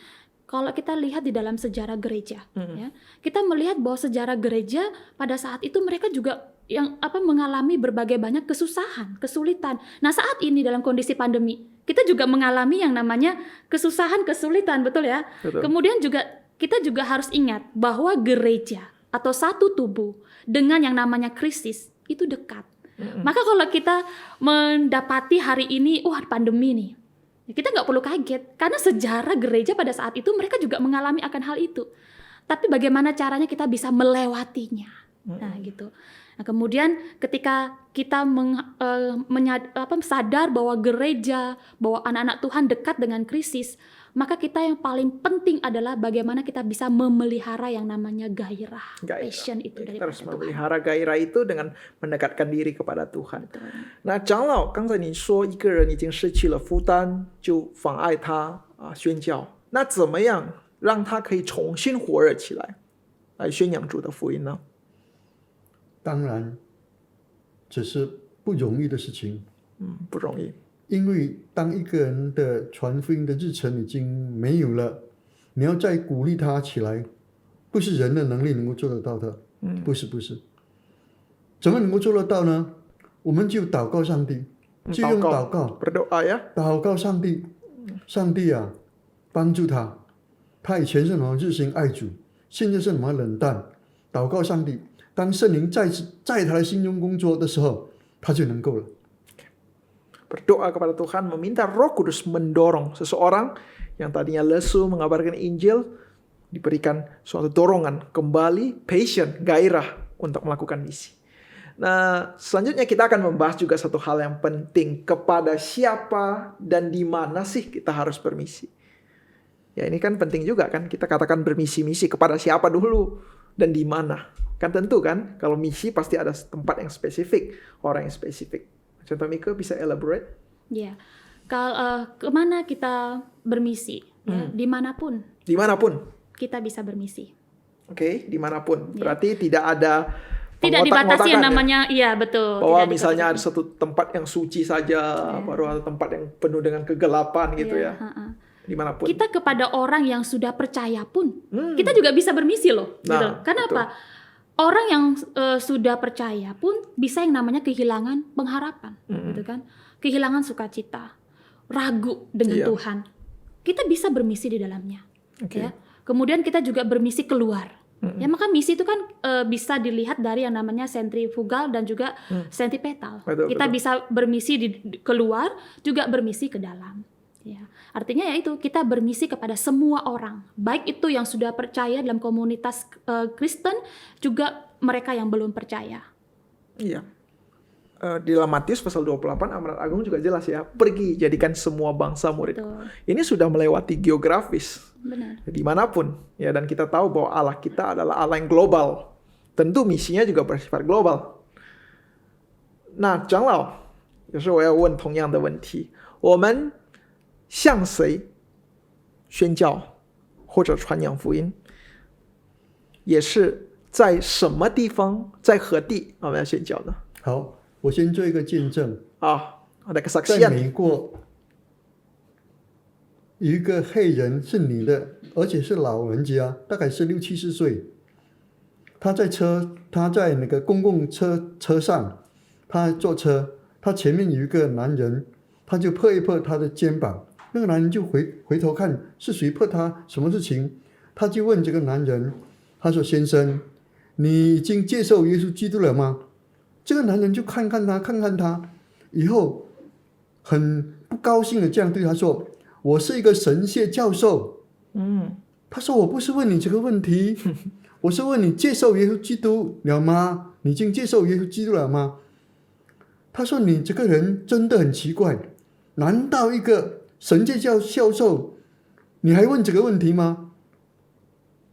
Kalau kita lihat di dalam sejarah gereja, ya, kita melihat bahwa sejarah gereja pada saat itu mereka juga mengalami berbagai banyak kesusahan, kesulitan. Nah, saat ini dalam kondisi pandemi, kita juga mengalami yang namanya kesusahan, kesulitan, betul ya? Betul. Kemudian kita juga harus ingat bahwa gereja atau satu tubuh dengan yang namanya krisis itu dekat. Maka kalau kita mendapati hari ini, pandemi nih, kita nggak perlu kaget. Karena sejarah gereja pada saat itu mereka juga mengalami akan hal itu. Tapi bagaimana caranya kita bisa melewatinya. Nah gitu. Nah, kemudian ketika kita sadar bahwa gereja, bahwa anak-anak Tuhan dekat dengan krisis, maka kita yang paling penting adalah bagaimana kita bisa memelihara yang namanya gairah. Passion itu dari Tuhan. Kita harus memelihara gairah itu dengan mendekatkan diri kepada Tuhan. Nah, 长老，刚才你说一个人已经失去了负担，就妨碍他宣教。那怎么样让他可以重新火热起来？来宣扬主的福音呢？当然，这是不容易的事情。不容易。因为当一个人的传福音的日程已经没有了，你要再鼓励他起来，不是人的能力能够做得到的。不是。怎么能够做得到呢？我们就祷告上帝，就用祷告 berdoa ya. 祷告上帝，上帝啊，帮助他。他以前是那么热心爱主，现在是那么冷淡。祷告上帝，当圣灵再次在他的心中工作的时候，他就能够了。Berdoa kepada Tuhan, meminta Roh Kudus mendorong seseorang yang tadinya lesu mengabarkan Injil, diberikan suatu dorongan kembali, passion, gairah untuk melakukan misi. Nah, selanjutnya kita akan membahas juga satu hal yang penting, kepada siapa dan di mana sih kita harus bermisi. Ya, ini kan penting juga kan, kita katakan bermisi-misi kepada siapa dulu dan di mana. Kan tentu kan, kalau misi pasti ada tempat yang spesifik, orang yang spesifik. Contoh Mika bisa elaborate? Ya, kalau kemana kita bermisi, ya, dimanapun. Dimanapun. Kita bisa bermisi. Oke, dimanapun. Berarti tidak ada tidak dibatasi yang ya? namanya, iya betul. Bahwa misalnya ada satu tempat yang suci saja, baru ada tempat yang penuh dengan kegelapan gitu ya. Dimanapun. Kita kepada orang yang sudah percaya pun, kita juga bisa bermisi loh. Nah, gitu. Kenapa? Orang yang sudah percaya pun bisa yang namanya kehilangan pengharapan, gitu kan? Kehilangan sukacita, ragu dengan Tuhan. Kita bisa bermisi di dalamnya. Ya. Kemudian kita juga bermisi keluar. Ya, maka misi itu kan bisa dilihat dari yang namanya sentrifugal dan juga sentripetal. Kita bisa bermisi di keluar, juga bermisi ke dalam. Ya. Artinya ya itu, kita bermisi kepada semua orang, baik itu yang sudah percaya dalam komunitas Kristen, juga mereka yang belum percaya. Iya. Di dalam Matius pasal 28 amanat agung juga jelas ya, pergi jadikan semua bangsa murid. Betul. Ini sudah melewati geografis. Benar. Dimanapun ya, dan kita tahu bahwa Allah kita adalah Allah yang global. Tentu misinya juga bersifat global. Nah, 长老，有时我要问同样的问题，我们向谁宣教或者传扬福音，也是在什么地方，在何地我们要宣教呢？好，我先做一个见证。ada 在 kesaksian 美国有一个黑人是女的，而且是老人家，大概是60-70岁。他在那个公共车上，他坐车，他前面有一个男人，他就拍一拍他的肩膀。那个男人就回头看是谁拍他，什么事情？他就问这个男人，他说：“先生，你已经接受耶稣基督了吗？”这个男人就看看他，以后很不高兴的这样对他说：“我是一个神学教授。”他说：“我不是问你这个问题，我是问你接受耶稣基督了吗？你已经接受耶稣基督了吗？”他说：“你这个人真的很奇怪，难道一个神学教授你还问这个问题吗？”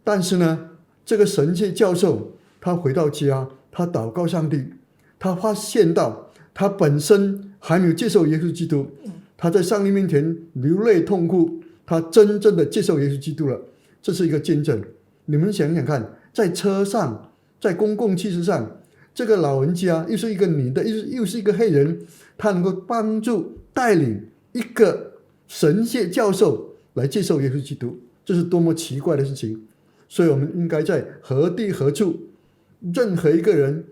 但是呢，这个神学教授他回到家，他祷告上帝，他发现到他本身还没有接受耶稣基督，他在上帝面前流泪痛哭，他真正的接受耶稣基督了。这是一个见证。你们想想看，在车上，在公共汽车上，这个老人家又是一个女的，又是一个黑人，他能够帮助带领一个神学教授来接受耶稣基督，这是多么奇怪的事情。所以我们应该在何地何处，任何一个人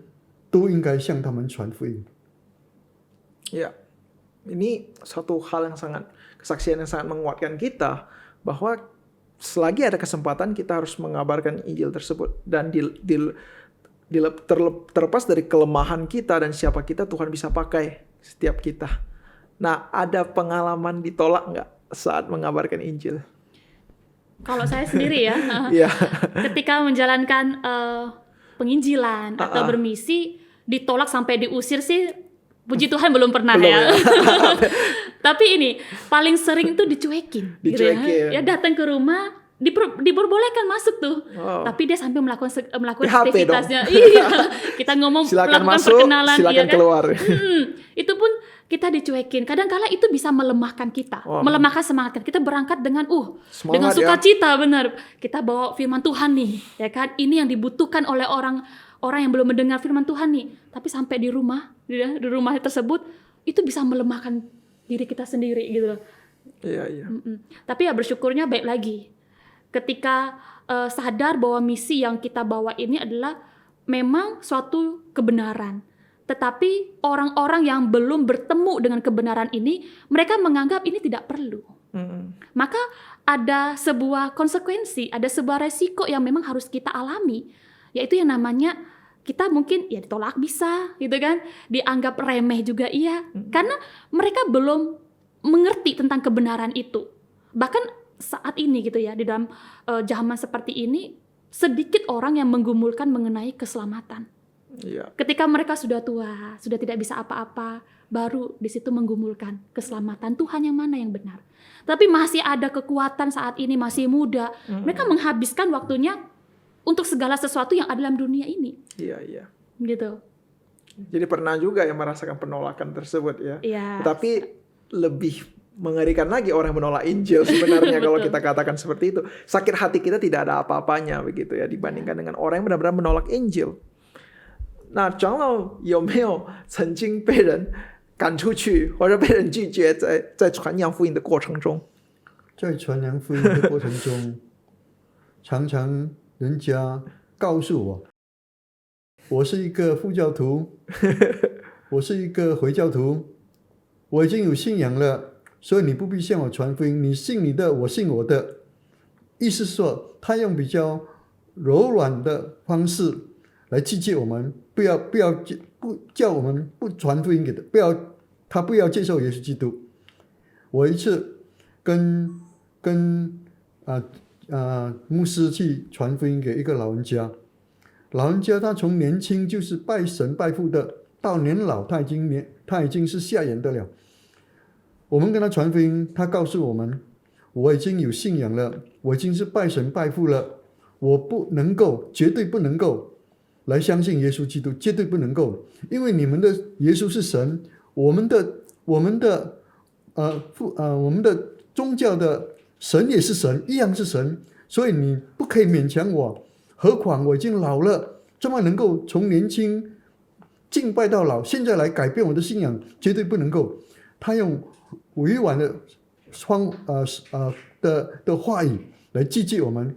都应该向他们传福音。 Ya, ini satu hal yang kesaksian yang sangat menguatkan kita, bahwa selagi ada kesempatan kita harus mengabarkan Injil tersebut, dan terlepas dari kelemahan kita dan siapa kita, Tuhan bisa pakai setiap kita. Nah, ada pengalaman ditolak nggak saat mengabarkan Injil? Kalau saya sendiri ya, ketika menjalankan penginjilan atau bermisi, ditolak sampai diusir sih, puji Tuhan belum pernah ya. Tapi ini paling sering tuh dicuekin. Gitu ya. Ya datang ke rumah, diperbolehkan masuk tuh, tapi dia sampai melakukan aktivitasnya. Iya, kita ngomong silakan melakukan masuk, perkenalan, silakan iya kan? keluar. Itu pun kita dicuekin. Kadang-kala itu bisa melemahkan kita, Oh. melemahkan semangat kita. Kita berangkat dengan Semangat dengan ya. sukacita, benar. Kita bawa firman Tuhan nih, ya kan? Ini yang dibutuhkan oleh orang yang belum mendengar firman Tuhan nih. Tapi sampai di rumah tersebut itu bisa melemahkan diri kita sendiri gitu loh. Iya. Tapi ya bersyukurnya baik lagi. Ketika sadar bahwa misi yang kita bawa ini adalah memang suatu kebenaran. Tetapi orang-orang yang belum bertemu dengan kebenaran ini, mereka menganggap ini tidak perlu. Maka ada sebuah konsekuensi, ada sebuah resiko yang memang harus kita alami. Yaitu yang namanya kita mungkin ya ditolak bisa gitu kan. Dianggap remeh juga iya. Karena mereka belum mengerti tentang kebenaran itu. Bahkan saat ini gitu ya, di dalam zaman seperti ini, sedikit orang yang menggumulkan mengenai keselamatan. Iya. Ketika mereka sudah tua, sudah tidak bisa apa-apa, baru di situ menggumulkan keselamatan Tuhan yang mana yang benar. Tapi masih ada kekuatan saat ini, masih muda. Mereka menghabiskan waktunya untuk segala sesuatu yang ada dalam dunia ini. Iya. Gitu. Jadi pernah juga yang merasakan penolakan tersebut ya. Iya. Tetapi lebih mengerikan lagi orang yang menolak Injil sebenarnya kalau kita katakan seperti itu. Sakit hati kita tidak ada apa-apanya begitu ya dibandingkan dengan orang yang benar-benar menolak Injil. 那长老有没有曾经被人赶出去，或者被人拒绝在传扬福音的过程中？在传扬福音的过程中，常常人家告诉我，我是一个副教徒，我是一个回教徒，我已经有信仰了，所以你不必向我传福音，你信你的，我信我的。意思是说，他用比较柔软的方式来拒绝我们，不叫我们不传福音给他，不要接受耶稣基督。我一次跟牧师去传福音给一个老人家，老人家他从年轻就是拜神拜父的，到年老他已经是下眼的了。我们跟他传福音，他告诉我们，我已经有信仰了，我已经是拜神拜父了，我不能够，绝对不能够来相信耶稣基督，绝对不能够，因为你们的耶稣是神，我们的宗教的神也是神，一样是神，所以你不可以勉强我，何况我已经老了，怎么能够从年轻敬拜到老，现在来改变我的信仰，绝对不能够。他用委婉的话语来拒绝我们，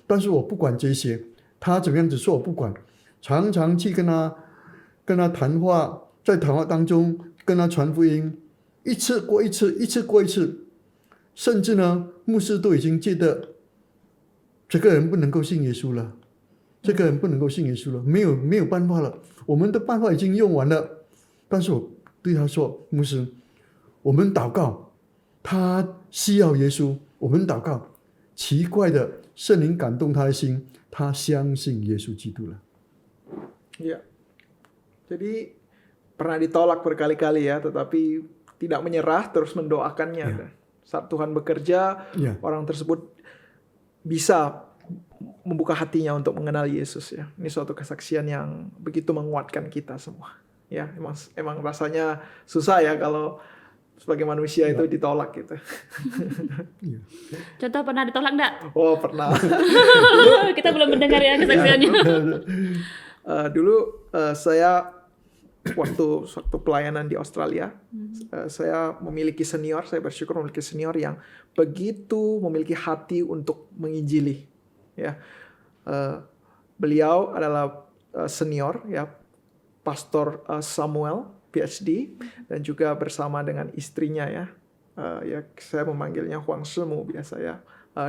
但是我不管这些，他怎么样子说我不管，常常去跟他谈话，在谈话当中跟他传福音，一次过一次，一次过一次，甚至呢，牧师都已经觉得这个人不能够信耶稣了，这个人不能够信耶稣了，没有办法了，我们的办法已经用完了。但是我对他说，牧师，我们祷告，他需要耶稣，我们祷告。奇怪的，圣灵感动他的心，他相信耶稣基督了。Iya. Jadi pernah ditolak berkali-kali ya, tetapi tidak menyerah, terus mendoakannya. Ya. Saat Tuhan bekerja, Ya. orang tersebut bisa membuka hatinya untuk mengenal Yesus ya. Ini suatu kesaksian yang begitu menguatkan kita semua. Ya, emang rasanya susah ya kalau sebagai manusia itu ditolak gitu. Contoh pernah ditolak enggak? Oh, pernah. Kita belum mendengar ya kesaksiannya. Dulu saya waktu pelayanan di Australia, saya memiliki senior, saya bersyukur memiliki senior yang begitu memiliki hati untuk menginjili. Ya, beliau adalah senior, ya, Pastor Samuel, PhD, dan juga bersama dengan istrinya ya, ya saya memanggilnya Huang Shimu biasa ya,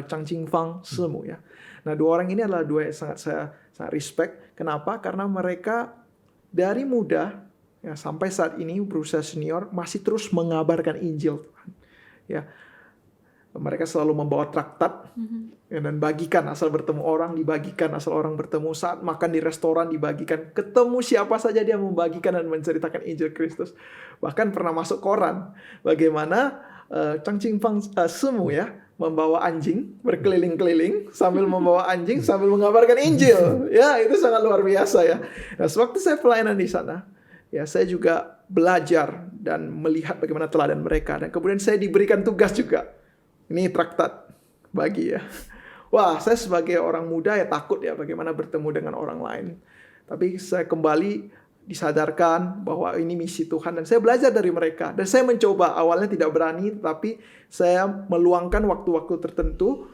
Chang Jingfang Shimu ya. Nah, dua orang ini adalah dua yang sangat respect. Kenapa? Karena mereka dari muda ya sampai saat ini berusia senior masih terus mengabarkan Injil Tuhan. Ya, mereka selalu membawa traktat ya, dan bagikan asal bertemu orang, dibagikan asal orang bertemu, saat makan di restoran dibagikan, ketemu siapa saja dia membagikan dan menceritakan Injil Kristus. Bahkan pernah masuk koran bagaimana Chang Jingfang Shimu ya membawa anjing berkeliling-keliling sambil membawa anjing sambil mengabarkan Injil. Ya, itu sangat luar biasa ya. Nah, sewaktu saya pelayanan di sana, ya saya juga belajar dan melihat bagaimana teladan mereka. Dan kemudian saya diberikan tugas juga. Ini traktat bagi ya. Wah, saya sebagai orang muda ya takut ya bagaimana bertemu dengan orang lain. Tapi saya kembali disadarkan bahwa ini misi Tuhan dan saya belajar dari mereka. Dan saya mencoba, awalnya tidak berani, tetapi saya meluangkan waktu-waktu tertentu,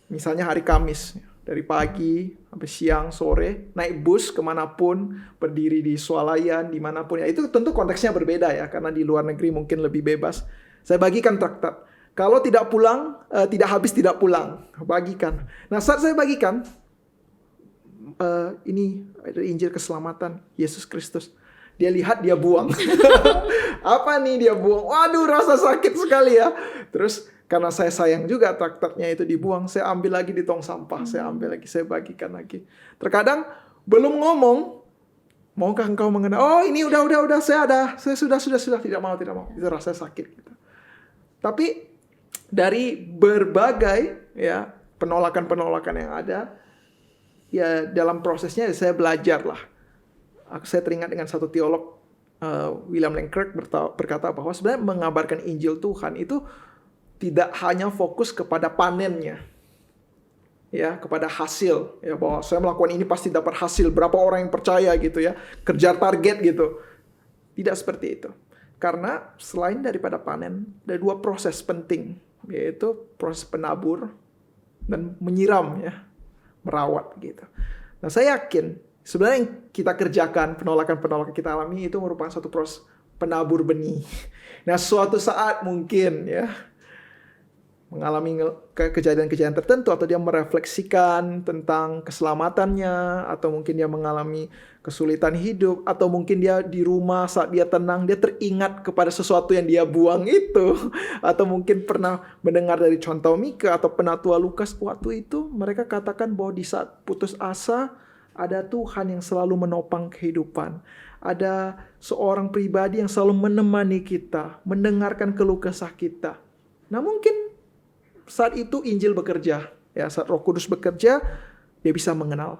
misalnya hari Kamis, dari pagi sampai siang, sore, naik bus kemanapun, berdiri di swalayan, dimanapun. Ya, itu tentu konteksnya berbeda ya, karena di luar negeri mungkin lebih bebas. Saya bagikan traktat. Kalau tidak pulang, tidak habis tidak pulang. Bagikan. Nah, saat saya bagikan, ini ada Injil keselamatan Yesus Kristus. Dia lihat, dia buang. Apa nih dia buang? Waduh, rasa sakit sekali ya. Terus karena saya sayang juga traktatnya itu dibuang, saya ambil lagi di tong sampah, saya ambil lagi, saya bagikan lagi. Terkadang belum ngomong, maukah engkau mengenal? Oh, ini udah, saya sudah, tidak mau. Itu rasa sakit gitu. Tapi dari berbagai ya penolakan yang ada, ya dalam prosesnya saya belajar lah. Saya teringat dengan satu teolog, William Lane Craig berkata bahwa sebenarnya mengabarkan Injil Tuhan itu tidak hanya fokus kepada panennya, ya, kepada hasil, ya, bahwa saya melakukan ini pasti dapat hasil, berapa orang yang percaya gitu ya, kejar target gitu. Tidak seperti itu. Karena selain daripada panen, ada dua proses penting, yaitu proses penabur dan menyiram ya, merawat gitu. Nah, saya yakin sebenarnya yang kita kerjakan, penolakan kita alami itu merupakan satu proses penabur benih. Nah, suatu saat mungkin ya mengalami kejadian-kejadian tertentu, atau dia merefleksikan tentang keselamatannya, atau mungkin dia mengalami kesulitan hidup, atau mungkin dia di rumah saat dia tenang, dia teringat kepada sesuatu yang dia buang itu, atau mungkin pernah mendengar dari contoh Mika atau penatua Lukas, waktu itu mereka katakan bahwa di saat putus asa ada Tuhan yang selalu menopang kehidupan, ada seorang pribadi yang selalu menemani kita, mendengarkan keluh kesah kita. Nah, mungkin saat itu Injil bekerja, ya, saat Roh Kudus bekerja, dia bisa mengenal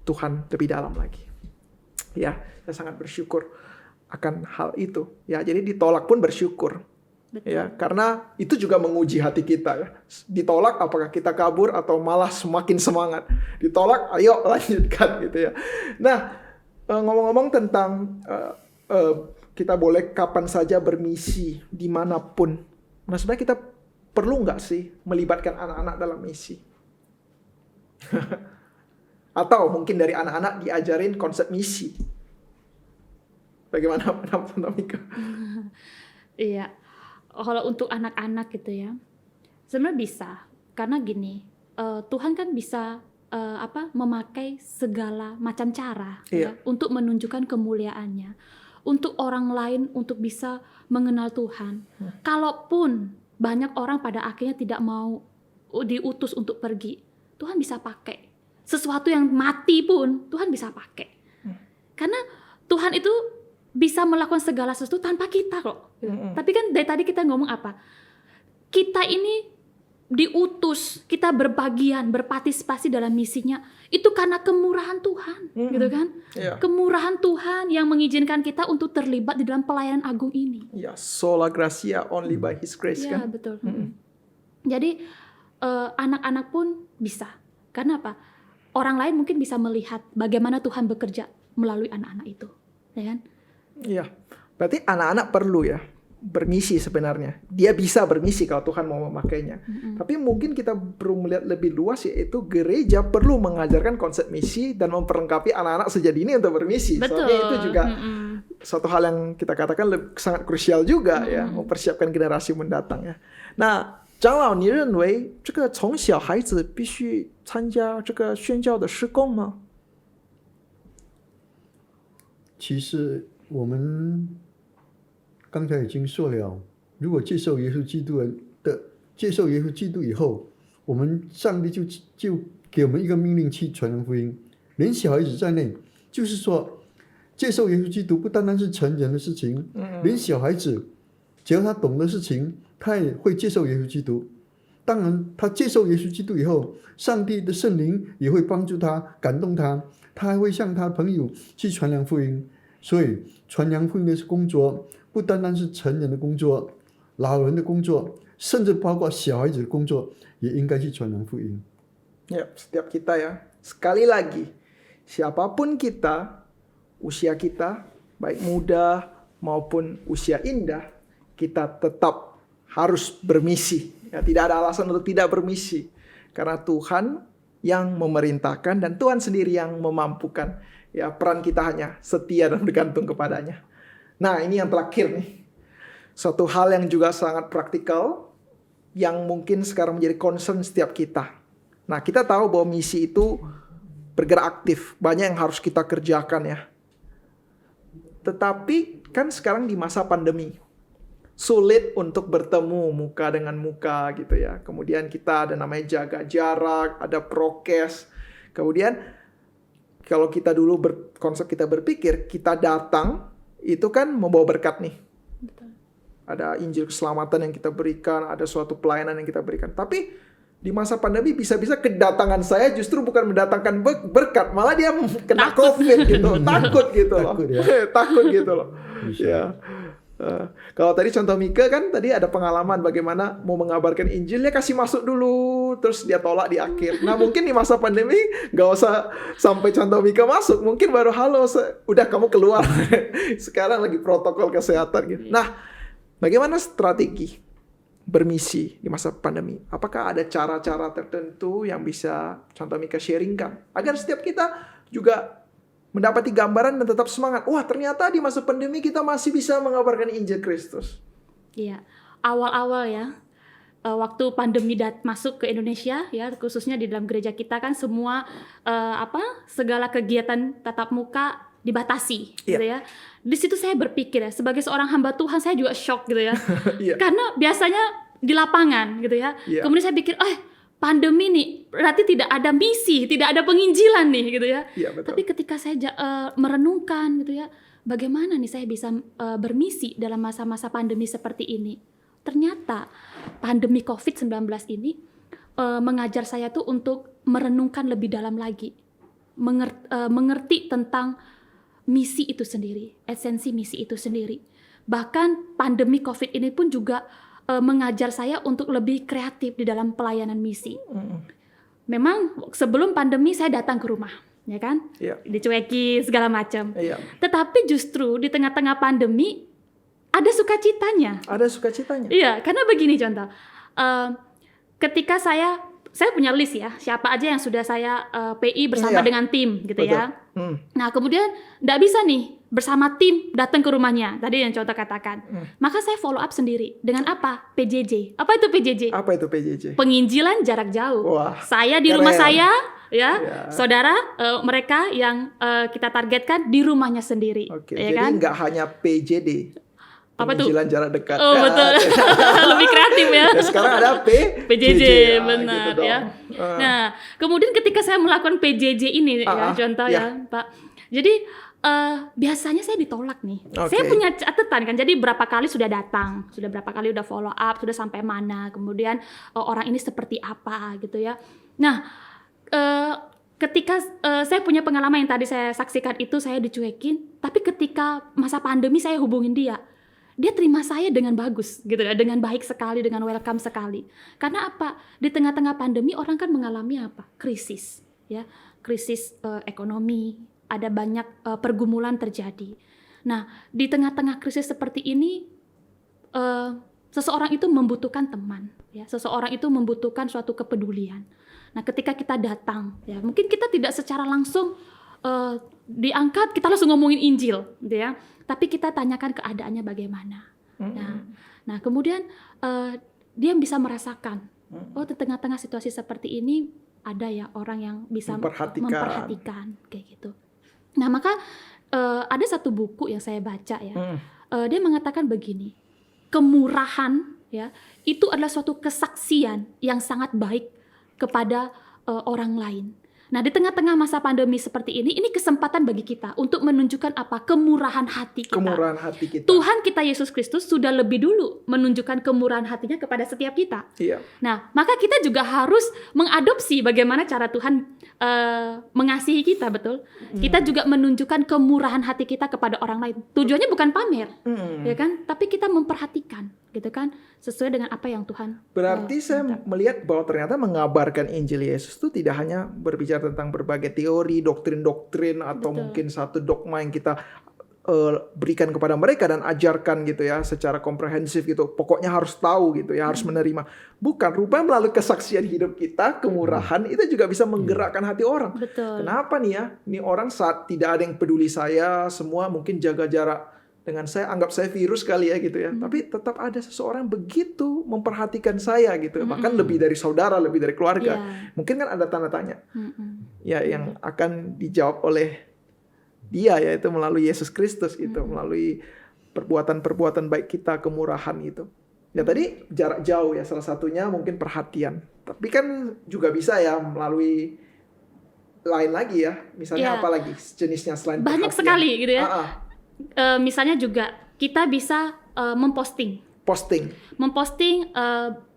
Tuhan lebih dalam lagi. Ya, saya sangat bersyukur akan hal itu. Ya, jadi ditolak pun bersyukur. Betul. Ya, karena itu juga menguji hati kita ya. Ditolak apakah kita kabur atau malah semakin semangat. Ditolak, ayo lanjutkan gitu ya. Nah, ngomong-ngomong tentang kita boleh kapan saja bermisi dimanapun. Nah, sebenarnya kita perlu nggak sih melibatkan anak-anak dalam misi? Atau mungkin dari anak-anak diajarin konsep misi. Bagaimana pendapat Mika? Iya, kalau untuk anak-anak gitu ya, sebenarnya bisa. Karena gini, Tuhan kan bisa memakai segala macam cara ya, untuk menunjukkan kemuliaannya, untuk orang lain untuk bisa mengenal Tuhan. Kalaupun banyak orang pada akhirnya tidak mau diutus untuk pergi, Tuhan bisa pakai. Sesuatu yang mati pun Tuhan bisa pakai. Karena Tuhan itu bisa melakukan segala sesuatu tanpa kita kok. Tapi kan dari tadi kita ngomong apa? Kita ini diutus, kita berbagian, berpartisipasi dalam misinya. Itu karena kemurahan Tuhan, gitu kan? Yeah. Kemurahan Tuhan yang mengizinkan kita untuk terlibat di dalam pelayanan agung ini. Ya, sola gratia, only by His grace Ya, kan? betul. Jadi anak-anak pun bisa. Karena apa? Orang lain mungkin bisa melihat bagaimana Tuhan bekerja melalui anak-anak itu, ya kan? Iya. Berarti anak-anak perlu ya bermisi sebenarnya. Dia bisa bermisi kalau Tuhan mau memakainya. Tapi mungkin kita perlu melihat lebih luas, yaitu gereja perlu mengajarkan konsep misi dan memperlengkapi anak-anak sejak dini untuk bermisi. Betul. Soalnya itu juga suatu hal yang kita katakan sangat krusial juga ya, mempersiapkan generasi mendatang ya. Nah， 长老，你认为这个从小孩子必须参加这个宣教的施工吗？其实我们刚才已经说了，如果接受耶稣基督以后，我们上帝就给我们一个命令去传扬福音，连小孩子在内，就是说接受耶稣基督不单单是成人的事情，连小孩子只要他懂的事情，他也会接受耶稣基督。当然，他接受耶稣基督以后，上帝的圣灵也会帮助他、感动他，他还会向他朋友去传扬福音。所以，传扬福音的工作不单单是成人的工作、老人的工作，甚至包括小孩子的工作，也应该去传扬福音。 Ya, setiap kita ya. Sekali lagi, siapapun kita, usia kita, baik muda maupun usia indah, kita tetap harus bermisi. Ya, tidak ada alasan untuk tidak bermisi. Karena Tuhan yang memerintahkan dan Tuhan sendiri yang memampukan. Ya, peran kita hanya setia dan bergantung kepadanya. Nah, ini yang terakhir nih. Satu hal yang juga sangat praktikal, yang mungkin sekarang menjadi concern setiap kita. Nah, kita tahu bahwa misi itu bergerak aktif. Banyak yang harus kita kerjakan ya. Tetapi kan sekarang di masa pandemi, sulit untuk bertemu muka dengan muka gitu ya. Kemudian kita ada namanya jaga jarak, ada prokes. Kemudian kalau kita dulu konsep kita berpikir, kita datang itu kan membawa berkat nih. Betul. Ada Injil keselamatan yang kita berikan, ada suatu pelayanan yang kita berikan. Tapi di masa pandemi bisa-bisa kedatangan saya justru bukan mendatangkan berkat, malah dia kena COVID gitu, takut gitu loh. Takut ya. Takut gitu loh. Ya. Kalau tadi contoh Mika kan tadi ada pengalaman bagaimana mau mengabarkan Injilnya kasih masuk dulu, terus dia tolak di akhir. Nah mungkin di masa pandemi nggak usah sampai contoh Mika masuk, mungkin baru halo, udah kamu keluar. Sekarang lagi protokol kesehatan gitu. Nah, bagaimana strategi bermisi di masa pandemi? Apakah ada cara-cara tertentu yang bisa contoh Mika sharingkan agar setiap kita juga mendapati gambaran dan tetap semangat? Wah, ternyata di masa pandemi kita masih bisa mengabarkan Injil Kristus. Iya, awal-awal ya, waktu pandemi masuk ke Indonesia ya, khususnya di dalam gereja kita kan semua segala kegiatan tatap muka dibatasi gitu ya. Di situ saya berpikir ya, sebagai seorang hamba Tuhan saya juga shock gitu ya. Karena biasanya di lapangan gitu ya. Kemudian saya pikir, pandemi nih berarti tidak ada misi, tidak ada penginjilan nih gitu ya. Tapi ketika saya merenungkan gitu ya, bagaimana nih saya bisa bermisi dalam masa-masa pandemi seperti ini? Ternyata pandemi COVID-19 ini mengajar saya tuh untuk merenungkan lebih dalam lagi, mengerti tentang misi itu sendiri, esensi misi itu sendiri. Bahkan pandemi COVID ini pun juga mengajar saya untuk lebih kreatif di dalam pelayanan misi. Memang sebelum pandemi saya datang ke rumah, ya kan? Dicuekin segala macam. Tetapi justru di tengah-tengah pandemi ada sukacitanya. Ada sukacitanya. Iya, karena begini contoh. Ketika saya punya list ya, siapa aja yang sudah saya PI bersama dengan tim gitu. Betul. Ya. Nah kemudian nggak bisa nih bersama tim datang ke rumahnya, tadi yang contoh katakan. Maka saya follow up sendiri dengan apa? PJJ. Apa itu PJJ? Apa itu PJJ? Penginjilan jarak jauh. Wah, saya di rumah saya, ya. Saudara mereka yang kita targetkan di rumahnya sendiri. Ya. Jadi kan? Nggak hanya PJD. Penginjilan jarak dekat. Oh betul. Lebih kreatif ya. Sekarang ada PJJ, benar gitu ya. Nah, kemudian ketika saya melakukan PJJ ini ya, contoh ya, Pak. Jadi biasanya saya ditolak nih. Saya punya catatan kan. Jadi berapa kali sudah datang, sudah berapa kali udah follow up, sudah sampai mana, kemudian orang ini seperti apa gitu ya. Nah, ketika saya punya pengalaman yang tadi saya saksikan itu, saya dicuekin, tapi ketika masa pandemi saya hubungin dia terima saya dengan bagus gitu ya, dengan baik sekali, dengan welcome sekali. Karena apa? Di tengah-tengah pandemi orang kan mengalami apa? Krisis, ya, krisis ekonomi, ada banyak pergumulan terjadi. Nah, di tengah-tengah krisis seperti ini, seseorang itu membutuhkan teman, ya, seseorang itu membutuhkan suatu kepedulian. Nah, ketika kita datang, ya, mungkin kita tidak secara langsung diangkat, kita langsung ngomongin Injil, gitu ya. Tapi kita tanyakan keadaannya bagaimana. Nah, kemudian dia bisa merasakan, di tengah-tengah situasi seperti ini ada ya orang yang bisa memperhatikan kayak gitu. Nah, maka ada satu buku yang saya baca ya, dia mengatakan begini, kemurahan ya itu adalah suatu kesaksian yang sangat baik kepada orang lain. Nah, di tengah-tengah masa pandemi seperti ini kesempatan bagi kita untuk menunjukkan apa? Kemurahan hati kita. Kemurahan hati kita. Tuhan kita Yesus Kristus sudah lebih dulu menunjukkan kemurahan hatinya kepada setiap kita. Iya. Nah, maka kita juga harus mengadopsi bagaimana cara Tuhan mengasihi kita, betul. Kita juga menunjukkan kemurahan hati kita kepada orang lain. Tujuannya bukan pamer, ya kan? Tapi kita memperhatikan, gitu kan, sesuai dengan apa yang Tuhan. Berarti saya melihat bahwa ternyata mengabarkan Injil Yesus itu tidak hanya berbicara tentang berbagai teori, doktrin-doktrin, atau mungkin satu dogma yang kita berikan kepada mereka dan ajarkan gitu ya secara komprehensif gitu. Pokoknya harus tahu gitu ya, harus menerima. Bukan, rupanya melalui kesaksian hidup kita, kemurahan itu juga bisa menggerakkan hati orang. Betul. Kenapa nih ya? Ini orang saat tidak ada yang peduli saya, semua mungkin jaga jarak dengan saya, anggap saya virus kali ya gitu ya. Tapi tetap ada seseorang begitu memperhatikan saya gitu. Bahkan lebih dari saudara, lebih dari keluarga. Mungkin kan ada tanda tanya. Ya, yang akan dijawab oleh Dia, yaitu melalui Yesus Kristus gitu, melalui perbuatan-perbuatan baik kita, kemurahan itu. Ya tadi jarak jauh ya, salah satunya mungkin perhatian. Tapi kan juga bisa ya melalui lain lagi ya. Misalnya apa lagi jenisnya selain banyak perhatian? sekali gitu ya. Misalnya juga kita bisa memposting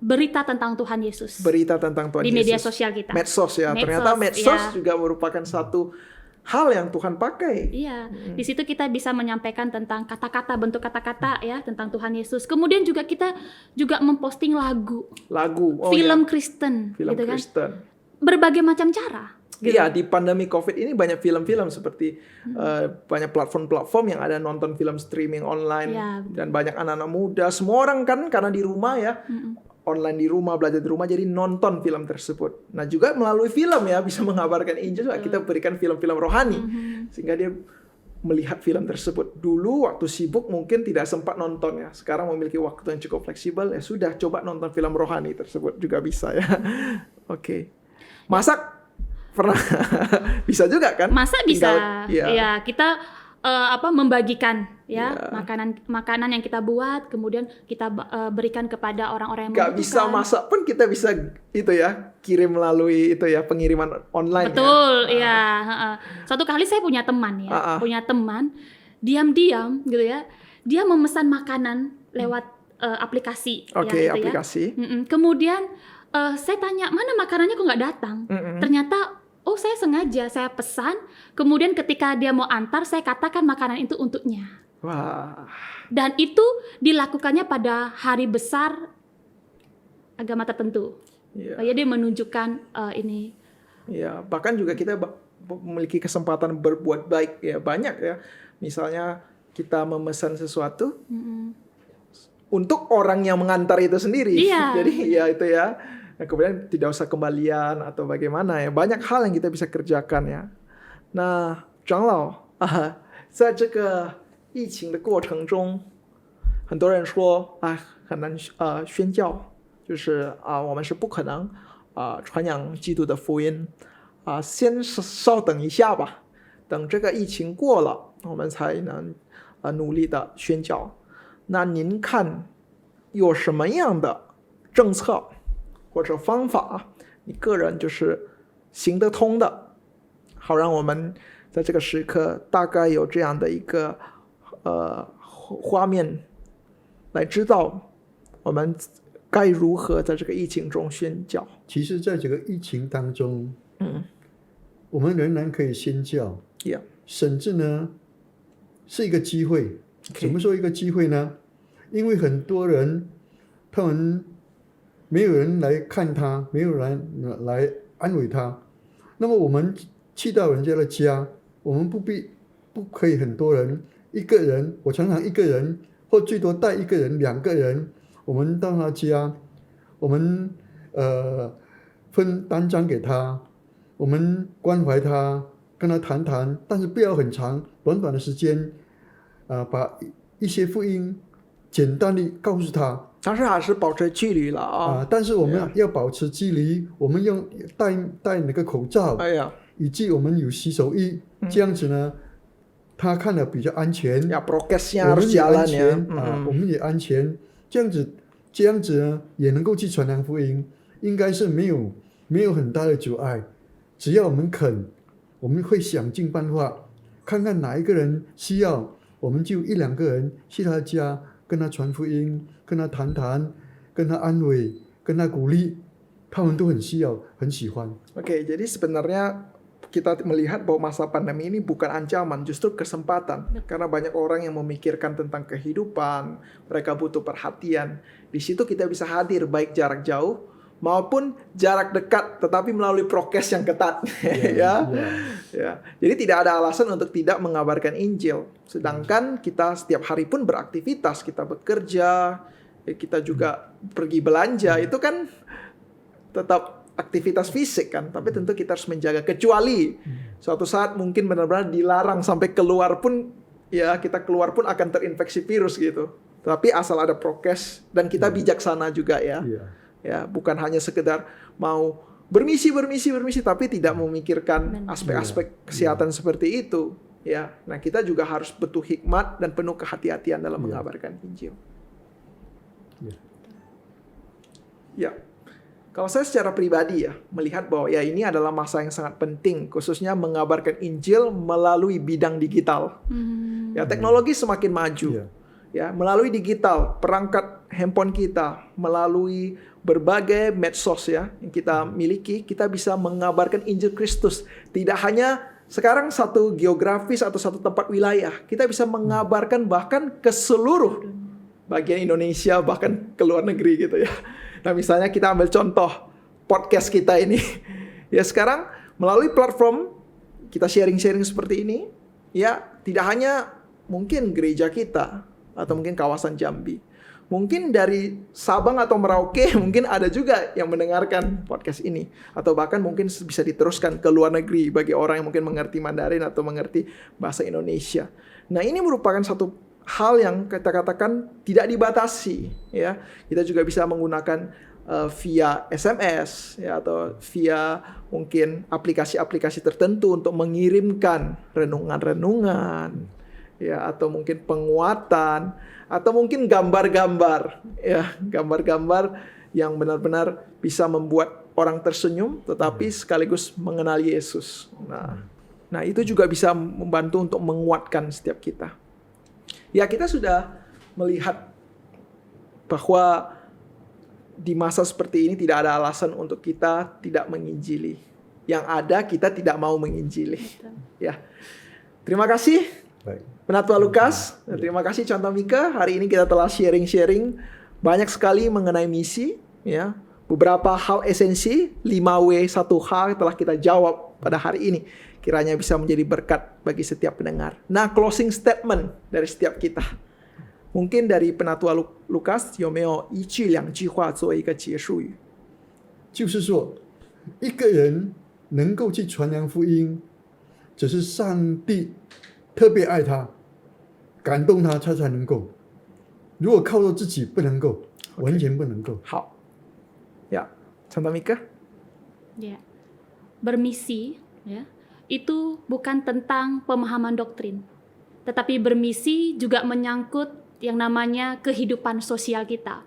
berita tentang Tuhan Yesus. Berita tentang Tuhan di Yesus media sosial kita. Medsos ya. Ternyata medsos juga merupakan satu hal yang Tuhan pakai. Iya, di situ kita bisa menyampaikan tentang kata-kata, bentuk kata-kata ya tentang Tuhan Yesus. Kemudian juga kita juga memposting lagu, film Kristen, film gitu kan? Kristen. Berbagai macam cara. Gitu. Iya, di pandemi COVID ini banyak film-film seperti banyak platform-platform yang ada nonton film streaming online dan banyak anak-anak muda, semua orang kan karena di rumah ya. Online di rumah, belajar di rumah, jadi nonton film tersebut. Nah juga melalui film ya bisa mengabarkan Injil. Kita berikan film-film rohani sehingga dia melihat film tersebut. Dulu waktu sibuk mungkin tidak sempat nonton ya. Sekarang memiliki waktu yang cukup fleksibel, ya sudah coba nonton film rohani tersebut juga bisa ya. Oke. Masak pernah bisa juga kan? Masak bisa. Ya kita membagikan ya makanan yang kita buat, kemudian kita berikan kepada orang-orang yang membutuhkan. Gak bisa masak pun kita bisa itu ya, kirim melalui itu ya, pengiriman online. Betul ya. Suatu kali saya punya teman diam-diam gitu ya, dia memesan makanan lewat aplikasi. Aplikasi. Ya. Kemudian saya tanya, mana makanannya kok nggak datang? Ternyata saya sengaja, saya pesan, kemudian ketika dia mau antar, saya katakan makanan itu untuknya. Wah. Dan itu dilakukannya pada hari besar agama tertentu. Ya, dia menunjukkan ini. Ya, bahkan juga kita memiliki kesempatan berbuat baik ya, banyak ya. Misalnya kita memesan sesuatu untuk orang yang mengantar itu sendiri. Jadi ya itu ya. Nah, kemudian tidak usah kembalian atau bagaimana ya. Banyak hal yang kita bisa kerjakan ya. Nah, 长老在这个疫情的过程中，很多人说很难宣教，就是我们是不可能传扬基督的福音先稍等一下吧，等这个疫情过了，我们才能努力的宣教。那您看有什么样的政策或者方法，你个人就是行得通的，好让我们在这个时刻大概有这样的一个画面来知道我们该如何在这个疫情中宣教。其实在这个疫情当中我们仍然可以宣教，甚至呢是一个机会。怎么说一个机会呢？因为很多人他们没有人来看他，没有人来安慰他，那么我们去到人家的家，我们不可以很多人，一个人，我常常一个人或最多带一个人2个人，我们到他家，我们分单张给他，我们关怀他，跟他谈谈，但是不要很长，短短的时间把一些福音简单地告诉他，但是还是保持距离了但是我们要保持距离，我们用戴那个口罩，以及我们有洗手液，这样子呢，他看了比较安全，我们也安全我们也安全，这样子呢也能够去传扬福音，应该是没有很大的阻碍，只要我们肯，我们会想尽办法，看看哪一个人需要，我们就1、2个人去他家跟他传福音，跟他谈谈，跟他安慰，跟他鼓励，他们都很需要、很喜欢。 Oke, jadi sebenarnya kita melihat bahwa masa pandemi ini bukan ancaman, justru kesempatan. Karena banyak orang yang memikirkan tentang kehidupan, mereka butuh perhatian. Di situ kita bisa hadir baik jarak jauh maupun jarak dekat, tetapi melalui prokes yang ketat. Ya. Jadi tidak ada alasan untuk tidak mengabarkan Injil. Sedangkan kita setiap hari pun beraktivitas, kita bekerja, kita juga pergi belanja, itu kan tetap aktivitas fisik kan, tapi tentu kita harus menjaga, kecuali suatu saat mungkin benar-benar dilarang sampai keluar pun, ya kita keluar pun akan terinfeksi virus gitu. Tapi asal ada prokes dan kita bijaksana juga ya. Ya, bukan hanya sekedar mau bermisi, tapi tidak memikirkan aspek-aspek kesehatan seperti itu. Ya, nah kita juga harus butuh hikmat dan penuh kehati-hatian dalam mengabarkan Injil. Ya, kalau saya secara pribadi ya melihat bahwa ya ini adalah masa yang sangat penting, khususnya mengabarkan Injil melalui bidang digital. Ya, teknologi semakin maju. Ya, melalui digital, perangkat handphone kita, melalui berbagai medsos ya yang kita miliki, kita bisa mengabarkan Injil Kristus. Tidak hanya sekarang satu geografis atau satu tempat wilayah, kita bisa mengabarkan bahkan ke seluruh bagian Indonesia, bahkan ke luar negeri gitu ya. Nah, misalnya kita ambil contoh podcast kita ini. Ya, sekarang melalui platform kita sharing-sharing seperti ini, ya tidak hanya mungkin gereja kita atau mungkin kawasan Jambi. Mungkin dari Sabang atau Merauke mungkin ada juga yang mendengarkan podcast ini. Atau bahkan mungkin bisa diteruskan ke luar negeri bagi orang yang mungkin mengerti Mandarin atau mengerti bahasa Indonesia. Nah, ini merupakan satu hal yang kita katakan tidak dibatasi. Ya, kita juga bisa menggunakan via SMS ya, atau via mungkin aplikasi-aplikasi tertentu untuk mengirimkan renungan-renungan. Ya, atau mungkin penguatan, atau mungkin gambar-gambar, ya, gambar-gambar yang benar-benar bisa membuat orang tersenyum, tetapi sekaligus mengenal Yesus. Nah, itu juga bisa membantu untuk menguatkan setiap kita. Ya, kita sudah melihat bahwa di masa seperti ini tidak ada alasan untuk kita tidak menginjili. Yang ada kita tidak mau menginjili. Ya, terima kasih. Baik. Penatua Lukas, terima kasih Contoh Mika. Hari ini kita telah sharing-sharing banyak sekali mengenai misi, ya. Beberapa hal esensi, 5W1H telah kita jawab pada hari ini. Kiranya bisa menjadi berkat bagi setiap pendengar. Nah, closing statement dari setiap kita. Mungkin dari Penatua Lukas, 有没有一句两句话做一个结束语？就是说，一个人能够去传扬福音，只是上帝特别爱他，感动他，他才能够。如果靠着自己不能够，完全不能够。好，ya, Contoh Mika. Ya, bermisi, ya, itu bukan tentang pemahaman doktrin, tetapi bermisi juga menyangkut yang namanya kehidupan sosial kita.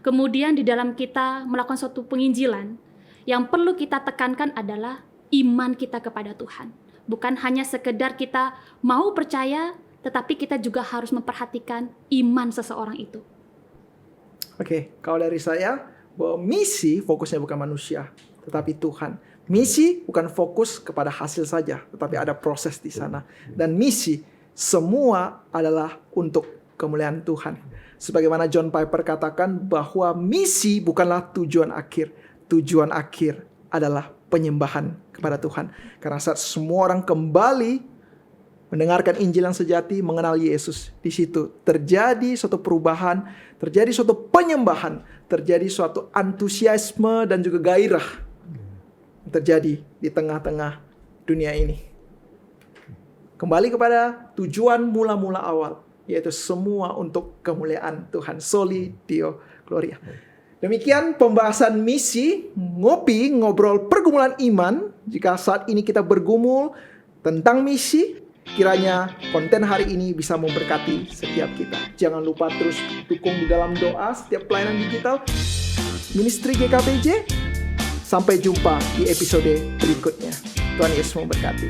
Kemudian di dalam kita melakukan suatu penginjilan, yang perlu kita tekankan adalah iman kita kepada Tuhan. Bukan hanya sekedar kita mau percaya, tetapi kita juga harus memperhatikan iman seseorang itu. Oke, kalau dari saya, bahwa misi fokusnya bukan manusia, tetapi Tuhan. Misi bukan fokus kepada hasil saja, tetapi ada proses di sana. Dan misi semua adalah untuk kemuliaan Tuhan. Sebagaimana John Piper katakan bahwa misi bukanlah tujuan akhir. Tujuan akhir adalah penyembahan kepada Tuhan. Karena saat semua orang kembali mendengarkan Injil yang sejati, mengenal Yesus, di situ terjadi suatu perubahan, terjadi suatu penyembahan, terjadi suatu antusiasme dan juga gairah terjadi di tengah-tengah dunia ini. Kembali kepada tujuan mula-mula awal, yaitu semua untuk kemuliaan Tuhan. Soli Deo Gloria. Demikian pembahasan misi, ngopi, ngobrol pergumulan iman. Jika saat ini kita bergumul tentang misi, kiranya konten hari ini bisa memberkati setiap kita. Jangan lupa terus dukung di dalam doa setiap pelayanan digital Ministry GKPJ. Sampai jumpa di episode berikutnya. Tuhan Yesus memberkati.